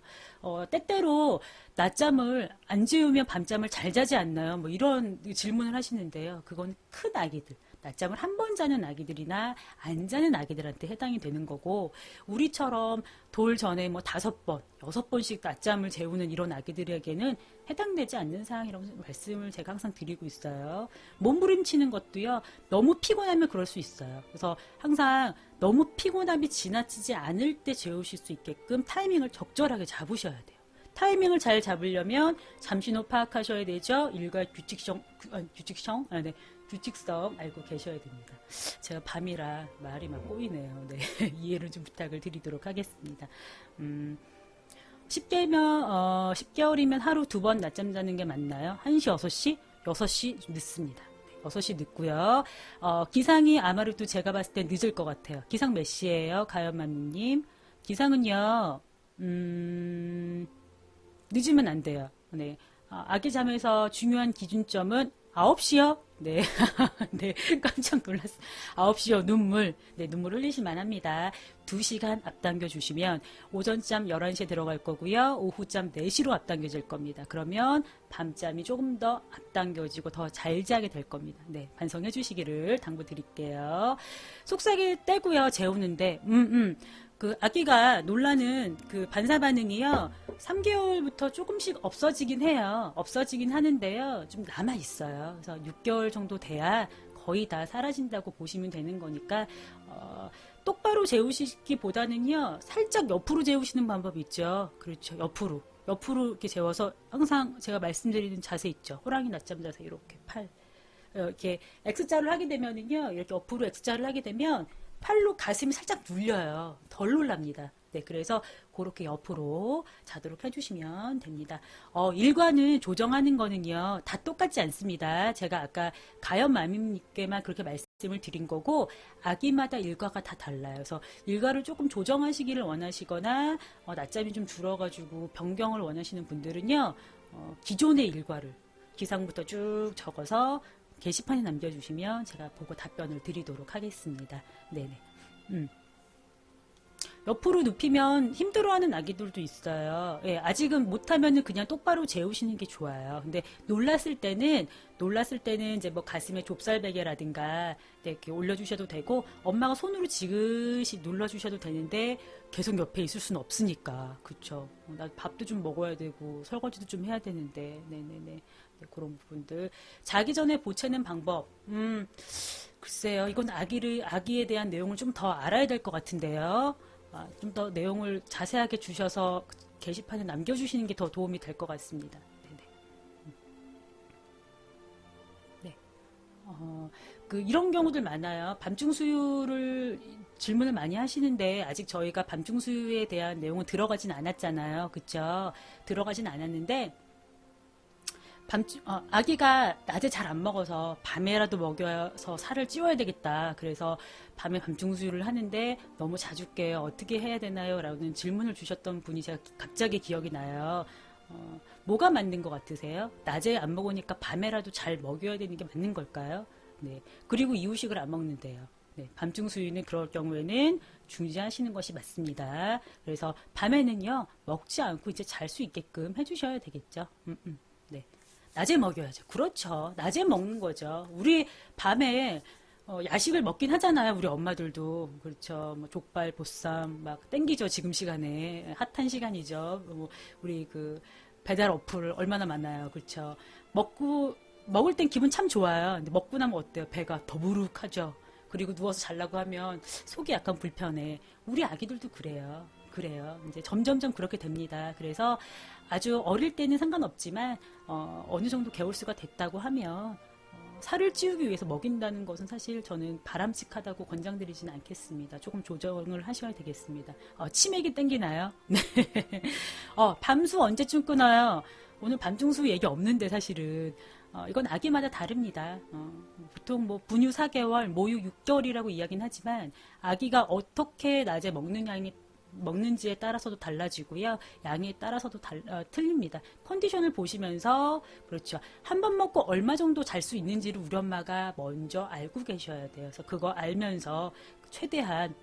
때때로 낮잠을 안 재우면 밤잠을 잘 자지 않나요? 뭐 이런 질문을 하시는데요. 그건 큰 아기들. 낮잠을 한 번 자는 아기들이나 안 자는 아기들한테 해당이 되는 거고 우리처럼 돌 전에 뭐 5번, 6번씩 낮잠을 재우는 이런 아기들에게는 해당되지 않는 사항이라고 말씀을 제가 항상 드리고 있어요. 몸부림치는 것도요. 너무 피곤하면 그럴 수 있어요. 그래서 항상 너무 피곤함이 지나치지 않을 때 재우실 수 있게끔 타이밍을 적절하게 잡으셔야 돼요. 타이밍을 잘 잡으려면 잠시노 파악하셔야 되죠. 일과 규칙성 알고 계셔야 됩니다. 제가 밤이라 말이 막 꼬이네요. 네, 이해를 좀 부탁을 드리도록 하겠습니다. 10개월이면 하루 2번 낮잠 자는 게 맞나요? 1시, 6시? 6시 늦습니다. 6시 늦고요. 기상이 아무래도 제가 봤을 때 늦을 것 같아요. 기상 몇 시예요? 가연맘님. 기상은요. 늦으면 안 돼요. 네. 아기 잠에서 중요한 기준점은 9시요? 네. 네. 깜짝 놀랐어요. 9시요. 눈물. 네. 눈물 흘리실만 합니다. 2시간 앞당겨 주시면 오전잠 11시에 들어갈 거고요. 오후잠 4시로 앞당겨질 겁니다. 그러면 밤잠이 조금 더 앞당겨지고 더 잘 자게 될 겁니다. 네. 반성해 주시기를 당부드릴게요. 속삭일 때고요. 재우는데 그 아기가 놀라는 그 반사 반응이요. 3개월부터 조금씩 없어지긴 해요. 없어지긴 하는데요. 좀 남아 있어요. 그래서 6개월 정도 돼야 거의 다 사라진다고 보시면 되는 거니까 똑바로 재우시기보다는요. 살짝 옆으로 재우시는 방법이 있죠. 그렇죠. 옆으로 이렇게 재워서 항상 제가 말씀드리는 자세 있죠. 호랑이 낮잠 자세 이렇게 팔 이렇게 X자를 하게 되면은요. 이렇게 옆으로 X자를 하게 되면 팔로 가슴이 살짝 눌려요. 덜 놀랍니다. 네, 그래서 그렇게 옆으로 자도록 해주시면 됩니다. 일과는 조정하는 거는요, 다 똑같지 않습니다. 제가 아까 가연맘님께만 그렇게 말씀을 드린 거고, 아기마다 일과가 다 달라요. 그래서 일과를 조금 조정하시기를 원하시거나, 낮잠이 좀 줄어가지고 변경을 원하시는 분들은요, 기존의 일과를 기상부터 쭉 적어서 게시판에 남겨주시면 제가 보고 답변을 드리도록 하겠습니다. 네네. 옆으로 눕히면 힘들어하는 아기들도 있어요. 예, 아직은 못하면은 그냥 똑바로 재우시는 게 좋아요. 근데 놀랐을 때는 이제 뭐 가슴에 좁쌀베개라든가 네, 이렇게 올려주셔도 되고 엄마가 손으로 지그시 눌러주셔도 되는데 계속 옆에 있을 수는 없으니까 그쵸. 나 밥도 좀 먹어야 되고 설거지도 좀 해야 되는데 네네네. 네, 그런 부분들. 자기 전에 보채는 방법. 글쎄요. 이건 아기에 대한 내용을 좀 더 알아야 될 것 같은데요. 좀 더 내용을 자세하게 주셔서 게시판에 남겨주시는 게 더 도움이 될 것 같습니다. 네네. 네. 이런 경우들 많아요. 밤중 수유를 질문을 많이 하시는데 아직 저희가 밤중 수유에 대한 내용은 들어가진 않았잖아요. 그쵸? 들어가진 않았는데 아기가 낮에 잘 안 먹어서 밤에라도 먹여서 살을 찌워야 되겠다. 그래서 밤에 밤중 수유를 하는데 너무 자주 깨요. 어떻게 해야 되나요? 라는 질문을 주셨던 분이 제가 갑자기 기억이 나요. 뭐가 맞는 것 같으세요? 낮에 안 먹으니까 밤에라도 잘 먹여야 되는 게 맞는 걸까요? 네. 그리고 이유식을 안 먹는데요. 네. 밤중 수유는 그럴 경우에는 중지하시는 것이 맞습니다. 그래서 밤에는요, 먹지 않고 이제 잘 수 있게끔 해주셔야 되겠죠. 네. 낮에 먹여야죠. 그렇죠. 낮에 먹는 거죠. 우리 밤에 야식을 먹긴 하잖아요. 우리 엄마들도. 그렇죠. 뭐 족발, 보쌈 막 땡기죠. 지금 시간에. 핫한 시간이죠. 뭐 우리 그 배달 어플 얼마나 많아요. 그렇죠. 먹을 땐 기분 참 좋아요. 근데 먹고 나면 어때요? 배가 더부룩하죠. 그리고 누워서 잘라고 하면 속이 약간 불편해. 우리 아기들도 그래요. 이제 점점점 그렇게 됩니다. 그래서 아주 어릴 때는 상관없지만 어느 정도 개월수가 됐다고 하면 살을 찌우기 위해서 먹인다는 것은 사실 저는 바람직하다고 권장드리지는 않겠습니다. 조금 조정을 하셔야 되겠습니다. 치맥이 땡기나요? 네. 밤수 언제쯤 끊어요? 오늘 밤중수 얘기 없는데 사실은 이건 아기마다 다릅니다. 보통 뭐 분유 4개월, 모유 6개월이라고 이야기는 하지만 아기가 어떻게 낮에 먹는지에 따라서도 달라지고요. 양에 따라서도 틀립니다. 컨디션을 보시면서 그렇죠. 한 번 먹고 얼마 정도 잘 수 있는지를 우리 엄마가 먼저 알고 계셔야 돼요. 그래서 그거 알면서 최대한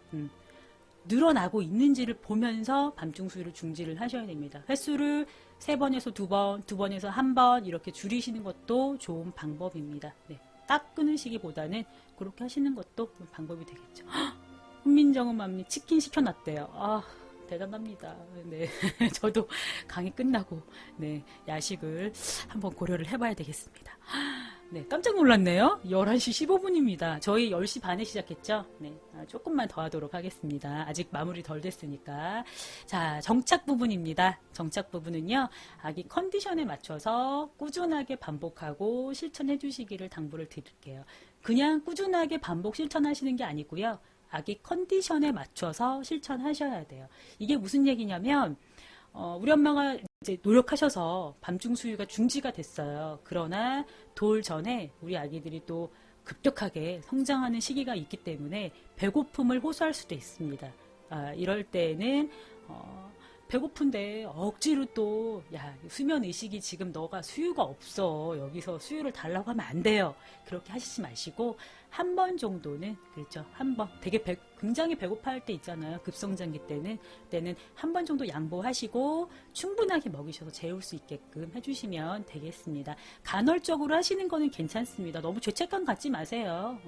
늘어나고 있는지를 보면서 밤중 수유를 중지를 하셔야 됩니다. 횟수를 3번에서 2번, 2번에서 1번 이렇게 줄이시는 것도 좋은 방법입니다. 네, 딱 끊으시기보다는 그렇게 하시는 것도 방법이 되겠죠. 훈민정음 맘님 치킨 시켜놨대요. 아, 대단합니다. 네, 저도 강의 끝나고 네, 야식을 한번 고려를 해봐야 되겠습니다. 네, 깜짝 놀랐네요. 11시 15분입니다. 저희 10시 반에 시작했죠? 네, 조금만 더 하도록 하겠습니다. 아직 마무리 덜 됐으니까. 자, 정착 부분입니다. 정착 부분은요, 아기 컨디션에 맞춰서 꾸준하게 반복하고 실천해 주시기를 당부를 드릴게요. 그냥 꾸준하게 반복 실천하시는 게 아니고요. 아기 컨디션에 맞춰서 실천하셔야 돼요. 이게 무슨 얘기냐면, 우리 엄마가 이제 노력하셔서 밤중 수유가 중지가 됐어요. 그러나 돌 전에 우리 아기들이 또 급격하게 성장하는 시기가 있기 때문에 배고픔을 호소할 수도 있습니다. 이럴 때는 배고픈데 억지로 또 야, 수면 의식이 지금 너가 수유가 없어. 여기서 수유를 달라고 하면 안 돼요. 그렇게 하시지 마시고 한 번 정도는 그렇죠. 한 번 되게 굉장히 배고파할 때 있잖아요. 급성장기 때는 한 번 정도 양보하시고 충분하게 먹이셔서 재울 수 있게끔 해주시면 되겠습니다. 간헐적으로 하시는 거는 괜찮습니다. 너무 죄책감 갖지 마세요.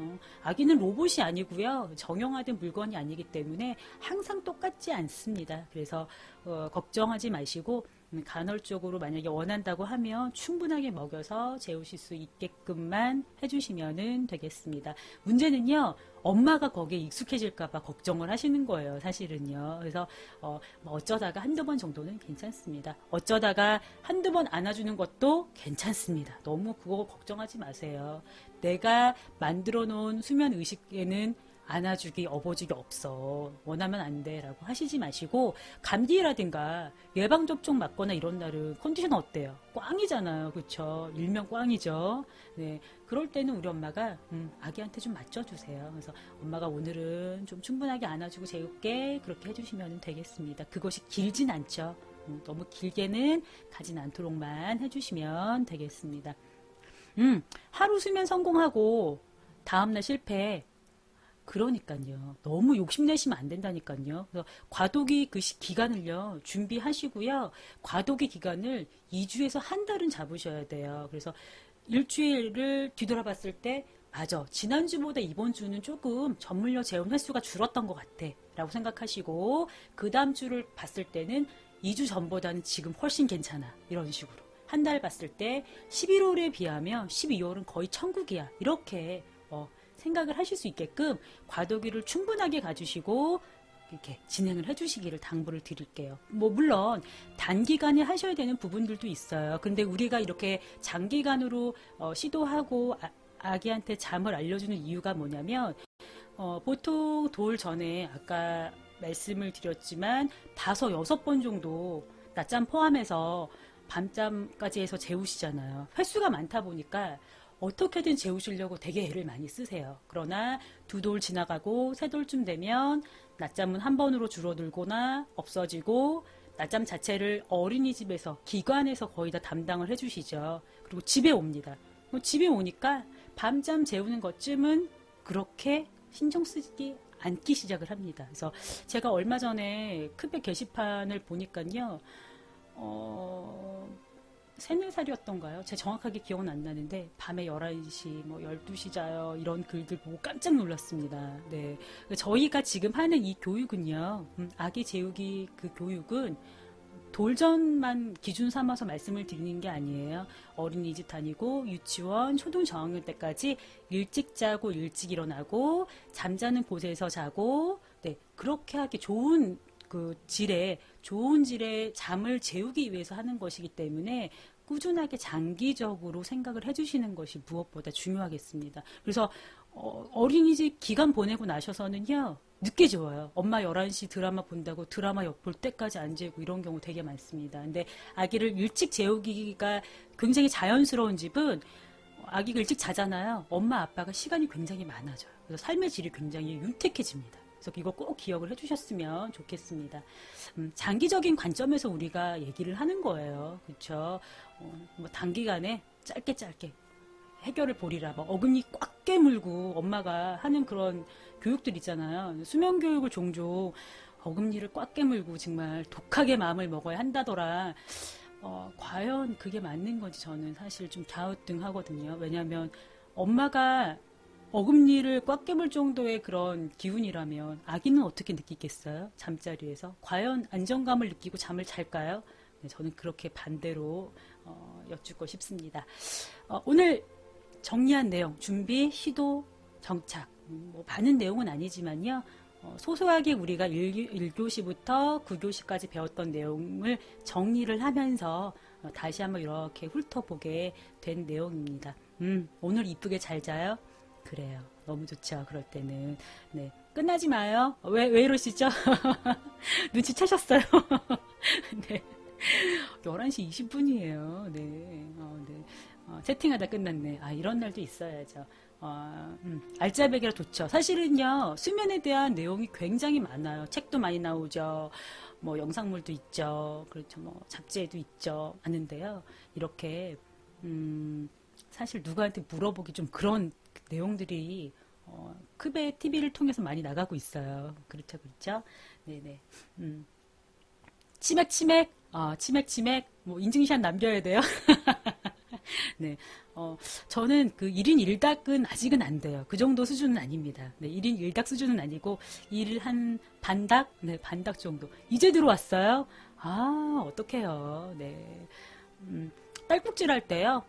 아기는 로봇이 아니고요. 정형화된 물건이 아니기 때문에 항상 똑같지 않습니다. 그래서 걱정하지 마시고 간헐적으로 만약에 원한다고 하면 충분하게 먹여서 재우실 수 있게끔만 해주시면 되겠습니다. 문제는요, 엄마가 거기에 익숙해질까봐 걱정을 하시는 거예요, 사실은요. 그래서 어쩌다가 한두 번 정도는 괜찮습니다. 어쩌다가 한두 번 안아주는 것도 괜찮습니다. 너무 그거 걱정하지 마세요. 내가 만들어 놓은 수면 의식에는 안아주기, 업어주기 없어. 원하면 안 돼. 라고 하시지 마시고, 감기라든가 예방접종 맞거나 이런 날은 컨디션 어때요? 꽝이잖아요. 그쵸? 일명 꽝이죠. 네. 그럴 때는 우리 엄마가, 아기한테 좀 맞춰주세요. 그래서 엄마가 오늘은 좀 충분하게 안아주고 재울게. 그렇게 해주시면 되겠습니다. 그것이 길진 않죠. 너무 길게는 가진 않도록만 해주시면 되겠습니다. 하루 수면 성공하고, 다음날 실패. 그러니까요. 너무 욕심내시면 안 된다니까요. 그래서 과도기 그 기간을요, 준비하시고요. 과도기 기간을 2주에서 한 달은 잡으셔야 돼요. 그래서 일주일을 뒤돌아봤을 때, 맞아. 지난주보다 이번 주는 조금 전물려 재운 횟수가 줄었던 것 같아. 라고 생각하시고, 그 다음 주를 봤을 때는 2주 전보다는 지금 훨씬 괜찮아. 이런 식으로. 한 달 봤을 때 11월에 비하면 12월은 거의 천국이야. 이렇게, 생각을 하실 수 있게끔 과도기를 충분하게 가주시고 이렇게 진행을 해주시기를 당부를 드릴게요. 뭐 물론 단기간에 하셔야 되는 부분들도 있어요. 근데 우리가 이렇게 장기간으로 시도하고 아기한테 잠을 알려주는 이유가 뭐냐면 보통 돌 전에 아까 말씀을 드렸지만 5, 6번 정도 낮잠 포함해서 밤잠까지 해서 재우시잖아요. 횟수가 많다 보니까 어떻게든 재우시려고 되게 애를 많이 쓰세요. 그러나 2돌 지나가고 3돌쯤 되면 낮잠은 한 번으로 줄어들거나 없어지고 낮잠 자체를 어린이집에서 기관에서 거의 다 담당을 해주시죠. 그리고 집에 옵니다. 집에 오니까 밤잠 재우는 것쯤은 그렇게 신경 쓰지 않기 시작을 합니다. 그래서 제가 얼마 전에 큰백 게시판을 보니까요. 3, 4살이었던가요? 제가 정확하게 기억은 안 나는데 밤에 11시, 12시 자요 이런 글들 보고 깜짝 놀랐습니다. 네, 저희가 지금 하는 이 교육은요. 아기 재우기 그 교육은 돌전만 기준 삼아서 말씀을 드리는 게 아니에요. 어린이집 다니고 유치원, 초등 저학년 때까지 일찍 자고 일찍 일어나고 잠자는 곳에서 자고 네, 그렇게 하기 좋은 좋은 질의 잠을 재우기 위해서 하는 것이기 때문에 꾸준하게 장기적으로 생각을 해주시는 것이 무엇보다 중요하겠습니다. 그래서 어린이집 기간 보내고 나셔서는요. 늦게 재워요. 엄마 11시 드라마 본다고 드라마 볼 때까지 안 재우고 이런 경우 되게 많습니다. 근데 아기를 일찍 재우기가 굉장히 자연스러운 집은 아기가 일찍 자잖아요. 엄마 아빠가 시간이 굉장히 많아져요. 그래서 삶의 질이 굉장히 윤택해집니다. 그래서 이거 꼭 기억을 해주셨으면 좋겠습니다. 장기적인 관점에서 우리가 얘기를 하는 거예요. 그렇죠? 뭐 단기간에 짧게 해결을 보리라. 뭐 어금니 꽉 깨물고 엄마가 하는 그런 교육들 있잖아요. 수면 교육을 종종 어금니를 꽉 깨물고 정말 독하게 마음을 먹어야 한다더라. 과연 그게 맞는 건지 저는 사실 좀 갸우뚱하거든요. 왜냐하면 엄마가 어금니를 꽉 깨물 정도의 그런 기운이라면 아기는 어떻게 느끼겠어요? 잠자리에서. 과연 안정감을 느끼고 잠을 잘까요? 네, 저는 그렇게 반대로 여쭙고 싶습니다. 오늘 정리한 내용, 준비, 시도, 정착. 뭐 많은 내용은 아니지만요. 소소하게 우리가 1교시부터 9교시까지 배웠던 내용을 정리를 하면서 다시 한번 이렇게 훑어보게 된 내용입니다. 오늘 이쁘게 잘 자요? 그래요. 너무 좋죠. 그럴 때는. 네. 끝나지 마요. 왜 이러시죠? 눈치채셨어요? 네. 11시 20분이에요. 네. 네. 채팅하다 끝났네. 이런 날도 있어야죠. 알짜배기라 좋죠. 사실은요, 수면에 대한 내용이 굉장히 많아요. 책도 많이 나오죠. 뭐, 영상물도 있죠. 그렇죠. 뭐, 잡지에도 있죠. 많은데요. 이렇게, 사실 누구한테 물어보기 좀 그런 내용들이, 크베 TV를 통해서 많이 나가고 있어요. 그렇죠. 네네. 치맥. 치맥. 뭐, 인증샷 남겨야 돼요. 네. 저는 그 1인 1닭은 아직은 안 돼요. 그 정도 수준은 아닙니다. 네, 1인 1닭 수준은 아니고, 1일 한 반닭? 네, 반닭 정도. 이제 들어왔어요? 어떡해요. 네. 딸꾹질 할 때요,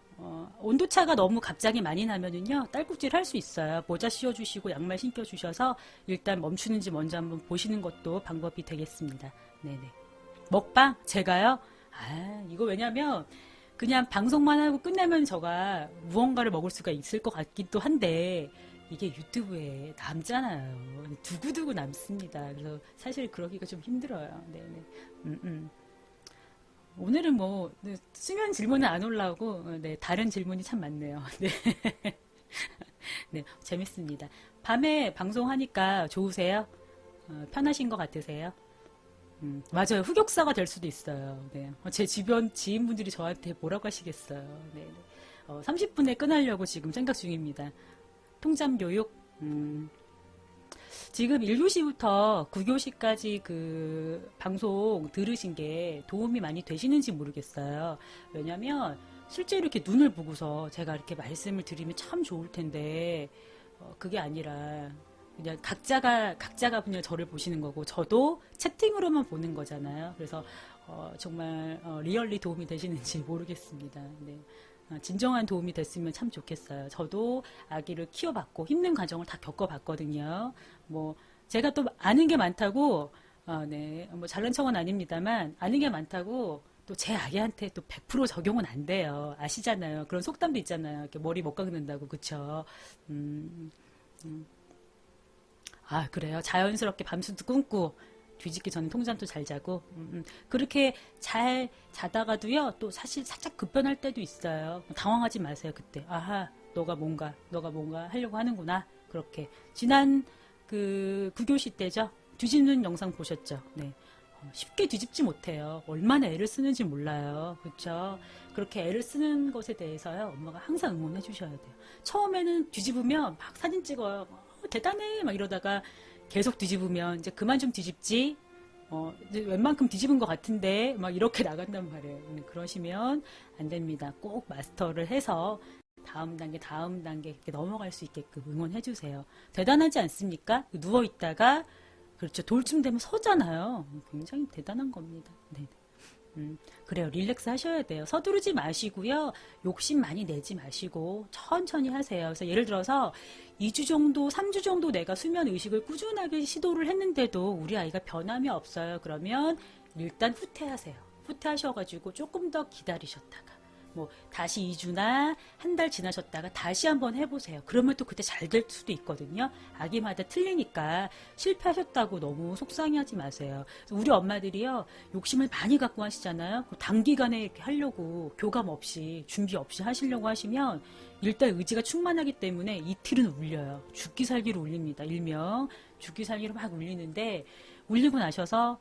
온도차가 너무 갑자기 많이 나면은요, 딸꾹질 할 수 있어요. 모자 씌워주시고, 양말 신겨주셔서, 일단 멈추는지 먼저 한번 보시는 것도 방법이 되겠습니다. 네네. 먹방? 제가요? 이거 왜냐면, 그냥 방송만 하고 끝나면 제가 무언가를 먹을 수가 있을 것 같기도 한데 이게 유튜브에 남잖아요. 두고두고 남습니다. 그래서 사실 그러기가 좀 힘들어요. 네네. 오늘은 뭐 수면 질문은 안 올라오고 네, 다른 질문이 참 많네요. 네. 네, 재밌습니다. 밤에 방송하니까 좋으세요? 편하신 것 같으세요? 맞아요. 흑역사가 될 수도 있어요. 네. 제 주변 지인분들이 저한테 뭐라고 하시겠어요. 네. 30분에 끊으려고 지금 생각 중입니다. 통잠 교육. 지금 1교시부터 9교시까지 그 방송 들으신 게 도움이 많이 되시는지 모르겠어요. 왜냐면 실제 이렇게 눈을 보고서 제가 이렇게 말씀을 드리면 참 좋을 텐데 그게 아니라 그냥 각자가 그냥 저를 보시는 거고 저도 채팅으로만 보는 거잖아요. 그래서 정말 리얼리 도움이 되시는지 모르겠습니다. 네. 진정한 도움이 됐으면 참 좋겠어요. 저도 아기를 키워봤고 힘든 과정을 다 겪어봤거든요. 뭐 제가 또 아는 게 많다고 네. 뭐 잘난 척은 아닙니다만 아는 게 많다고 또 제 아기한테 또 100% 적용은 안 돼요. 아시잖아요. 그런 속담도 있잖아요. 이렇게 머리 못 깎는다고 그쵸? 그래요. 자연스럽게 밤새도 꿈꾸 뒤집기 전에 통잠도 잘 자고 그렇게 잘 자다가도요 또 사실 살짝 급변할 때도 있어요. 당황하지 마세요. 그때 너가 뭔가 하려고 하는구나. 그렇게 지난 그 9교시 때죠. 뒤집는 영상 보셨죠. 네. 쉽게 뒤집지 못해요. 얼마나 애를 쓰는지 몰라요. 그렇죠? 그렇게 애를 쓰는 것에 대해서요 엄마가 항상 응원해 주셔야 돼요. 처음에는 뒤집으면 막 사진 찍어요. 대단해 막 이러다가 계속 뒤집으면 이제 그만 좀 뒤집지 이제 웬만큼 뒤집은 것 같은데 막 이렇게 나간단 말이에요. 그러시면 안 됩니다. 꼭 마스터를 해서 다음 단계 이렇게 넘어갈 수 있게끔 응원해 주세요. 대단하지 않습니까? 누워있다가 그렇죠. 돌쯤 되면 서잖아요. 굉장히 대단한 겁니다. 네. 그래요. 릴렉스 하셔야 돼요. 서두르지 마시고요. 욕심 많이 내지 마시고 천천히 하세요. 그래서 예를 들어서 2주 정도, 3주 정도 내가 수면 의식을 꾸준하게 시도를 했는데도 우리 아이가 변함이 없어요. 그러면 일단 후퇴하세요. 후퇴하셔가지고 조금 더 기다리셨다가 뭐 다시 2주나 한 달 지나셨다가 다시 한번 해보세요. 그러면 또 그때 잘 될 수도 있거든요. 아기마다 틀리니까 실패하셨다고 너무 속상해하지 마세요. 우리 엄마들이요, 욕심을 많이 갖고 하시잖아요. 단기간에 이렇게 하려고 교감 없이 준비 없이 하시려고 하시면 일단 의지가 충만하기 때문에 이틀은 울려요. 죽기 살기로 울립니다. 일명 죽기 살기로 막 울리는데, 울리고 나셔서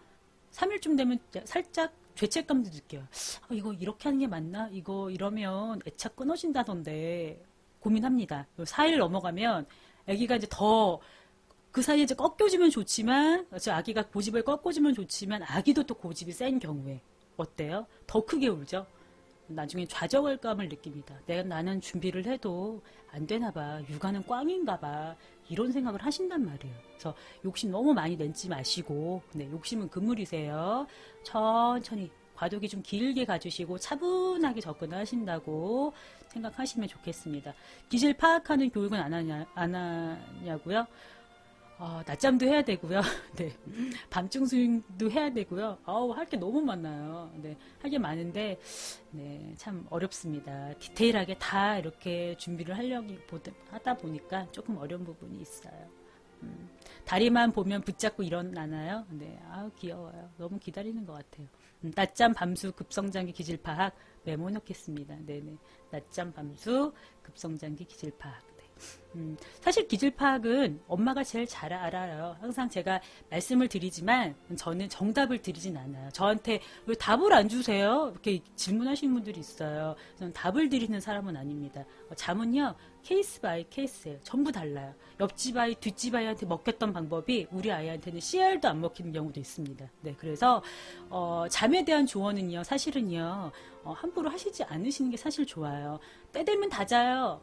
3일쯤 되면 살짝 죄책감도 느껴요. 이거 이렇게 하는 게 맞나? 이거 이러면 애착 끊어진다던데 고민합니다. 4일 넘어가면 아기가 이제 더 그 사이에 이제 꺾여주면 좋지만, 아기가 고집을 꺾어주면 좋지만 아기도 또 고집이 센 경우에 어때요? 더 크게 울죠. 나중에 좌절감을 느낍니다. 나는 준비를 해도 안 되나 봐. 육아는 꽝인가 봐. 이런 생각을 하신단 말이에요. 그래서 욕심 너무 많이 내지 마시고, 네, 욕심은 금물이세요. 천천히 과도기 좀 길게 가주시고 차분하게 접근을 하신다고 생각하시면 좋겠습니다. 기질 파악하는 교육은 안 하냐고요? 낮잠도 해야 되고요. 네. 밤중 수행도 해야 되고요. 할 게 너무 많아요. 네. 할 게 많은데, 네. 참 어렵습니다. 디테일하게 다 이렇게 준비를 하다 보니까 조금 어려운 부분이 있어요. 다리만 보면 붙잡고 일어나나요? 네. 귀여워요. 너무 기다리는 것 같아요. 낮잠, 밤수, 급성장기 기질 파악 메모 넣겠습니다. 네네. 낮잠, 밤수, 급성장기 기질 파악. 사실 기질 파악은 엄마가 제일 잘 알아요. 항상 제가 말씀을 드리지만 저는 정답을 드리진 않아요. 저한테 왜 답을 안 주세요? 이렇게 질문하시는 분들이 있어요. 저는 답을 드리는 사람은 아닙니다. 잠은요, 케이스 바이 케이스예요. 전부 달라요. 옆집 아이, 뒷집 아이한테 먹혔던 방법이 우리 아이한테는 CR도 안 먹히는 경우도 있습니다. 네, 그래서 잠에 대한 조언은요, 사실은요, 함부로 하시지 않으시는 게 사실 좋아요. 때 되면 다 자요.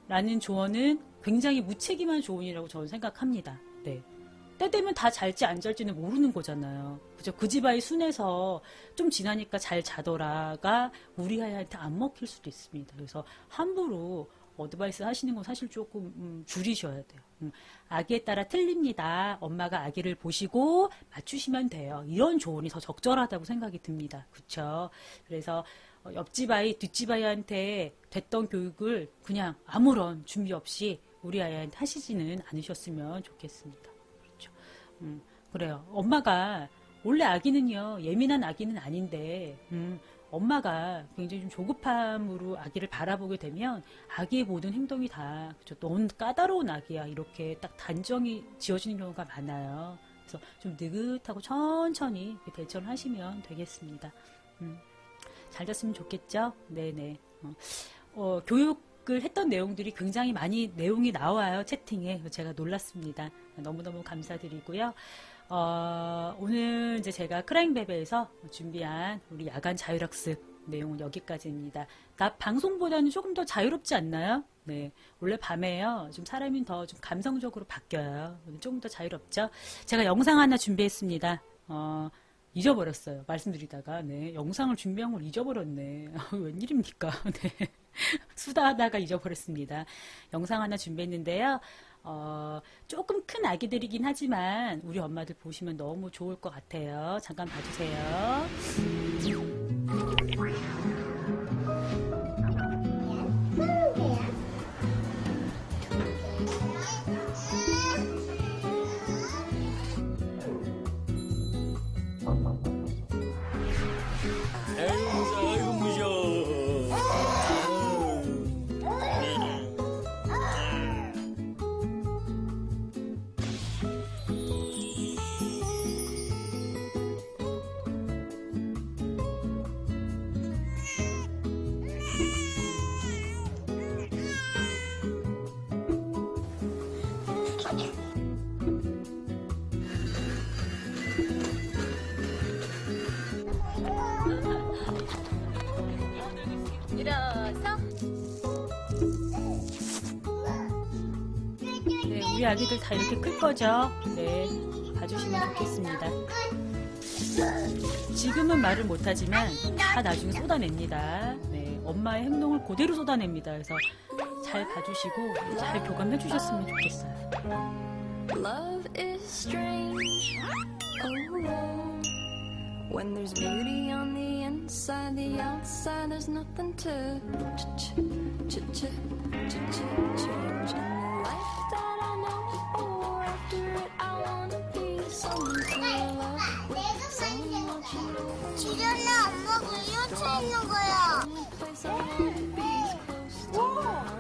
라는 조언은 굉장히 무책임한 조언이라고 저는 생각합니다. 네. 때 되면 다 잘지 안 잘지는 모르는 거잖아요. 그죠? 그 집 아이 순에서 좀 지나니까 잘 자더라가 우리 아이한테 안 먹힐 수도 있습니다. 그래서 함부로 어드바이스 하시는 건 사실 조금 줄이셔야 돼요. 아기에 따라 틀립니다. 엄마가 아기를 보시고 맞추시면 돼요. 이런 조언이 더 적절하다고 생각이 듭니다. 그렇죠? 그래서 옆집 아이, 뒷집 아이한테 됐던 교육을 그냥 아무런 준비 없이 우리 아이한테 하시지는 않으셨으면 좋겠습니다. 그렇죠. 그래요. 엄마가, 원래 아기는요, 예민한 아기는 아닌데, 엄마가 굉장히 좀 조급함으로 아기를 바라보게 되면 아기의 모든 행동이 다, 그렇죠, 너무 까다로운 아기야. 이렇게 딱 단정이 지어지는 경우가 많아요. 그래서 좀 느긋하고 천천히 대처를 하시면 되겠습니다. 잘 됐으면 좋겠죠? 네네. 교육을 했던 내용들이 굉장히 많이 내용이 나와요. 채팅에. 제가 놀랐습니다. 너무너무 감사드리고요. 오늘 이제 제가 크라잉베베에서 준비한 우리 야간 자율학습 내용은 여기까지입니다. 낮 방송보다는 조금 더 자유롭지 않나요? 네. 원래 밤에요, 좀 사람이 더 좀 감성적으로 바뀌어요. 조금 더 자유롭죠? 제가 영상 하나 준비했습니다. 잊어버렸어요. 말씀드리다가. 네. 영상을 준비한 걸 잊어버렸네. 웬일입니까? 네. 수다하다가 잊어버렸습니다. 영상 하나 준비했는데요. 조금 큰 아기들이긴 하지만 우리 엄마들 보시면 너무 좋을 것 같아요. 잠깐 봐주세요. 아이고 무서워. 일어서. 네, 우리 아기들 다 이렇게 클 거죠? 네, 봐주시면 좋겠습니다. 지금은 말을 못하지만 다 나중에 쏟아냅니다. 네, 엄마의 행동을 그대로 쏟아냅니다. 그래서 잘 봐주시고 잘 교감해 주셨으면 좋겠어요. Love is strange. Oh, when there's beauty on the end inside the outside, there's nothing to change. In the life that I know before, after it, I wanna be someone to love, someone to know. 지련아, 엄마가 이어쳐 있는 거야. Only place I wanna be is close to your heart.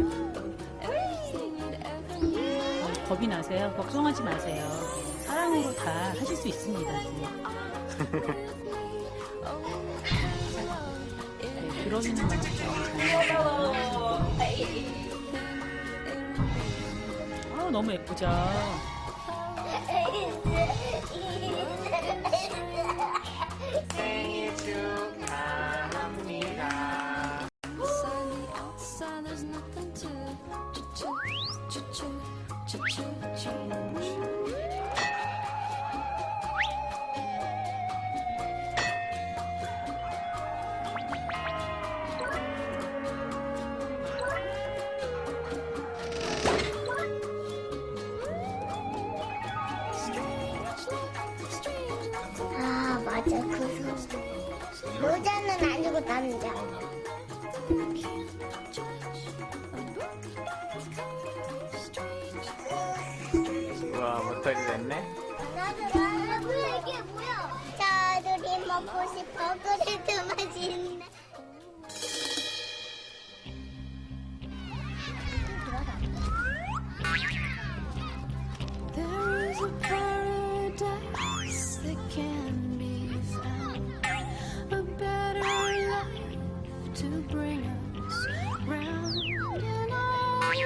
Everything you'd ever need. 겁이 나세요? 걱정하지 마세요. 사랑으로 다 하실 수 있습니다. 네, 그러기는 맛있죠. 아, 너무 예쁘죠? 생일 축하합니다. Inside the outside, there's nothing to change. 아, 맞아. 그 소리. 여자는 아니고 남자. 우와, 모터리 됐네? 나도 이게 뭐야? 차돌이 먹고 싶어. 그래도 맛있네. There is a paradise that can be found, a better life to bring us round, and all we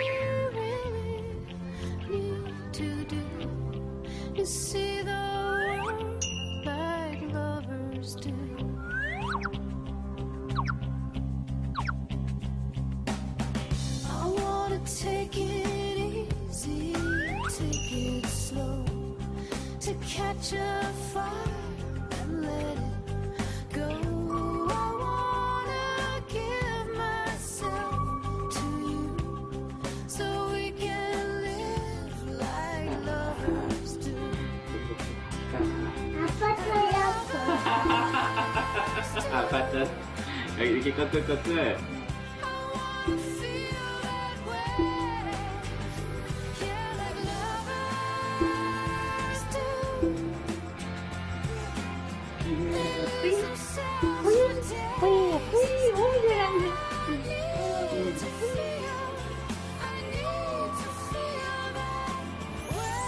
really need to do is see the world like lovers do. I wanna take it easy, take it slow, to catch a fire and let it go. I wanna give myself to you, so we can live like lovers do. 아빠 틀렸어. 아파트. 여기 이렇게 꺼끌꺼끌. I wanna feel that way, yeah, like lovers do. Maybe some sad days. I need to feel that way.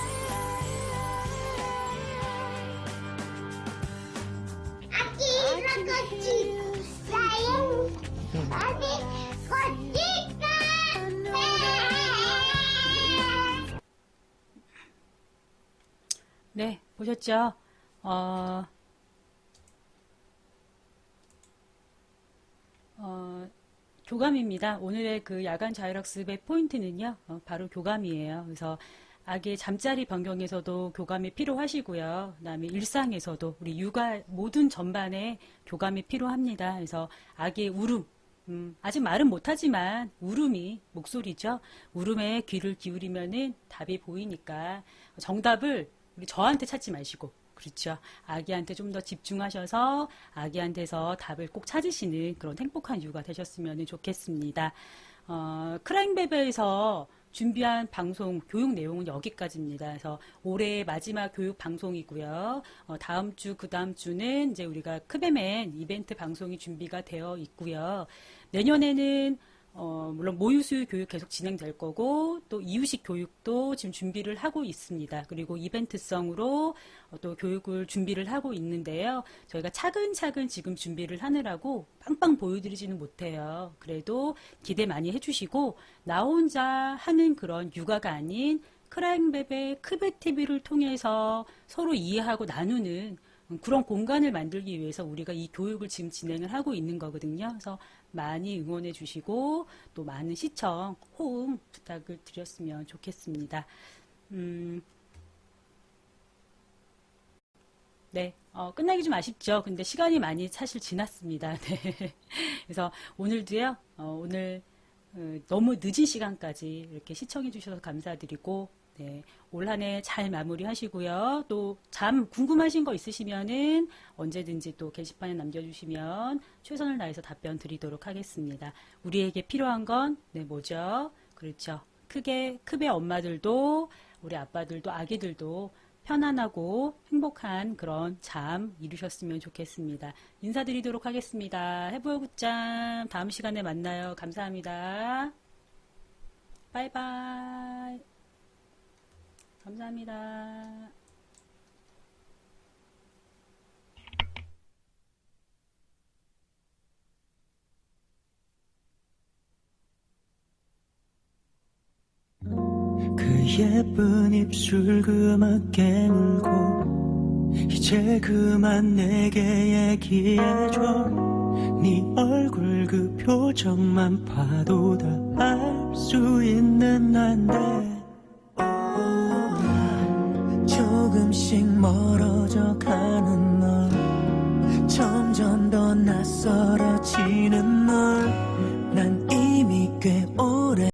아기 이렇게 나요. 어디 거칠까? 네, 보셨죠? 교감입니다. 오늘의 그 야간 자율학습의 포인트는요, 바로 교감이에요. 그래서 아기의 잠자리 변경에서도 교감이 필요하시고요. 그다음에 일상에서도 우리 육아 모든 전반에 교감이 필요합니다. 그래서 아기의 울음, 아직 말은 못하지만 울음이 목소리죠. 울음에 귀를 기울이면은 답이 보이니까 정답을 우리 저한테 찾지 마시고, 그렇죠. 아기한테 좀 더 집중하셔서 아기한테서 답을 꼭 찾으시는 그런 행복한 육아 되셨으면 좋겠습니다. 크라잉베베에서 준비한 방송 교육 내용은 여기까지입니다. 그래서 올해 마지막 교육 방송이고요. 다음 주, 그 다음 주는 이제 우리가 크베맨 이벤트 방송이 준비가 되어 있고요. 내년에는 물론 모유수유 교육 계속 진행될 거고, 또 이유식 교육도 지금 준비를 하고 있습니다. 그리고 이벤트성으로 또 교육을 준비를 하고 있는데요. 저희가 차근차근 지금 준비를 하느라고 빵빵 보여드리지는 못해요. 그래도 기대 많이 해주시고, 나 혼자 하는 그런 육아가 아닌 크라잉베베 크베TV를 통해서 서로 이해하고 나누는 그런 공간을 만들기 위해서 우리가 이 교육을 지금 진행을 하고 있는 거거든요. 그래서 많이 응원해 주시고 또 많은 시청, 호응 부탁을 드렸으면 좋겠습니다. 네, 끝나기 좀 아쉽죠. 근데 시간이 많이 사실 지났습니다. 네. 그래서 오늘도요, 오늘 너무 늦은 시간까지 이렇게 시청해 주셔서 감사드리고, 네, 올 한 해 잘 마무리하시고요. 또 잠 궁금하신 거 있으시면은 언제든지 또 게시판에 남겨주시면 최선을 다해서 답변 드리도록 하겠습니다. 우리에게 필요한 건 네, 뭐죠? 그렇죠. 크게 엄마들도 우리 아빠들도 아기들도 편안하고 행복한 그런 잠 이루셨으면 좋겠습니다. 인사드리도록 하겠습니다. 해보요 굿잠 다음 시간에 만나요. 감사합니다. 바이바이. 감사합니다. 그 예쁜 입술 그만 깨물고 이제 그만 내게 얘기해줘. 네 얼굴 그 표정만 봐도 다 알 수 있는 난데 조금씩 멀어져 가는 널 점점 더 낯설어지는 널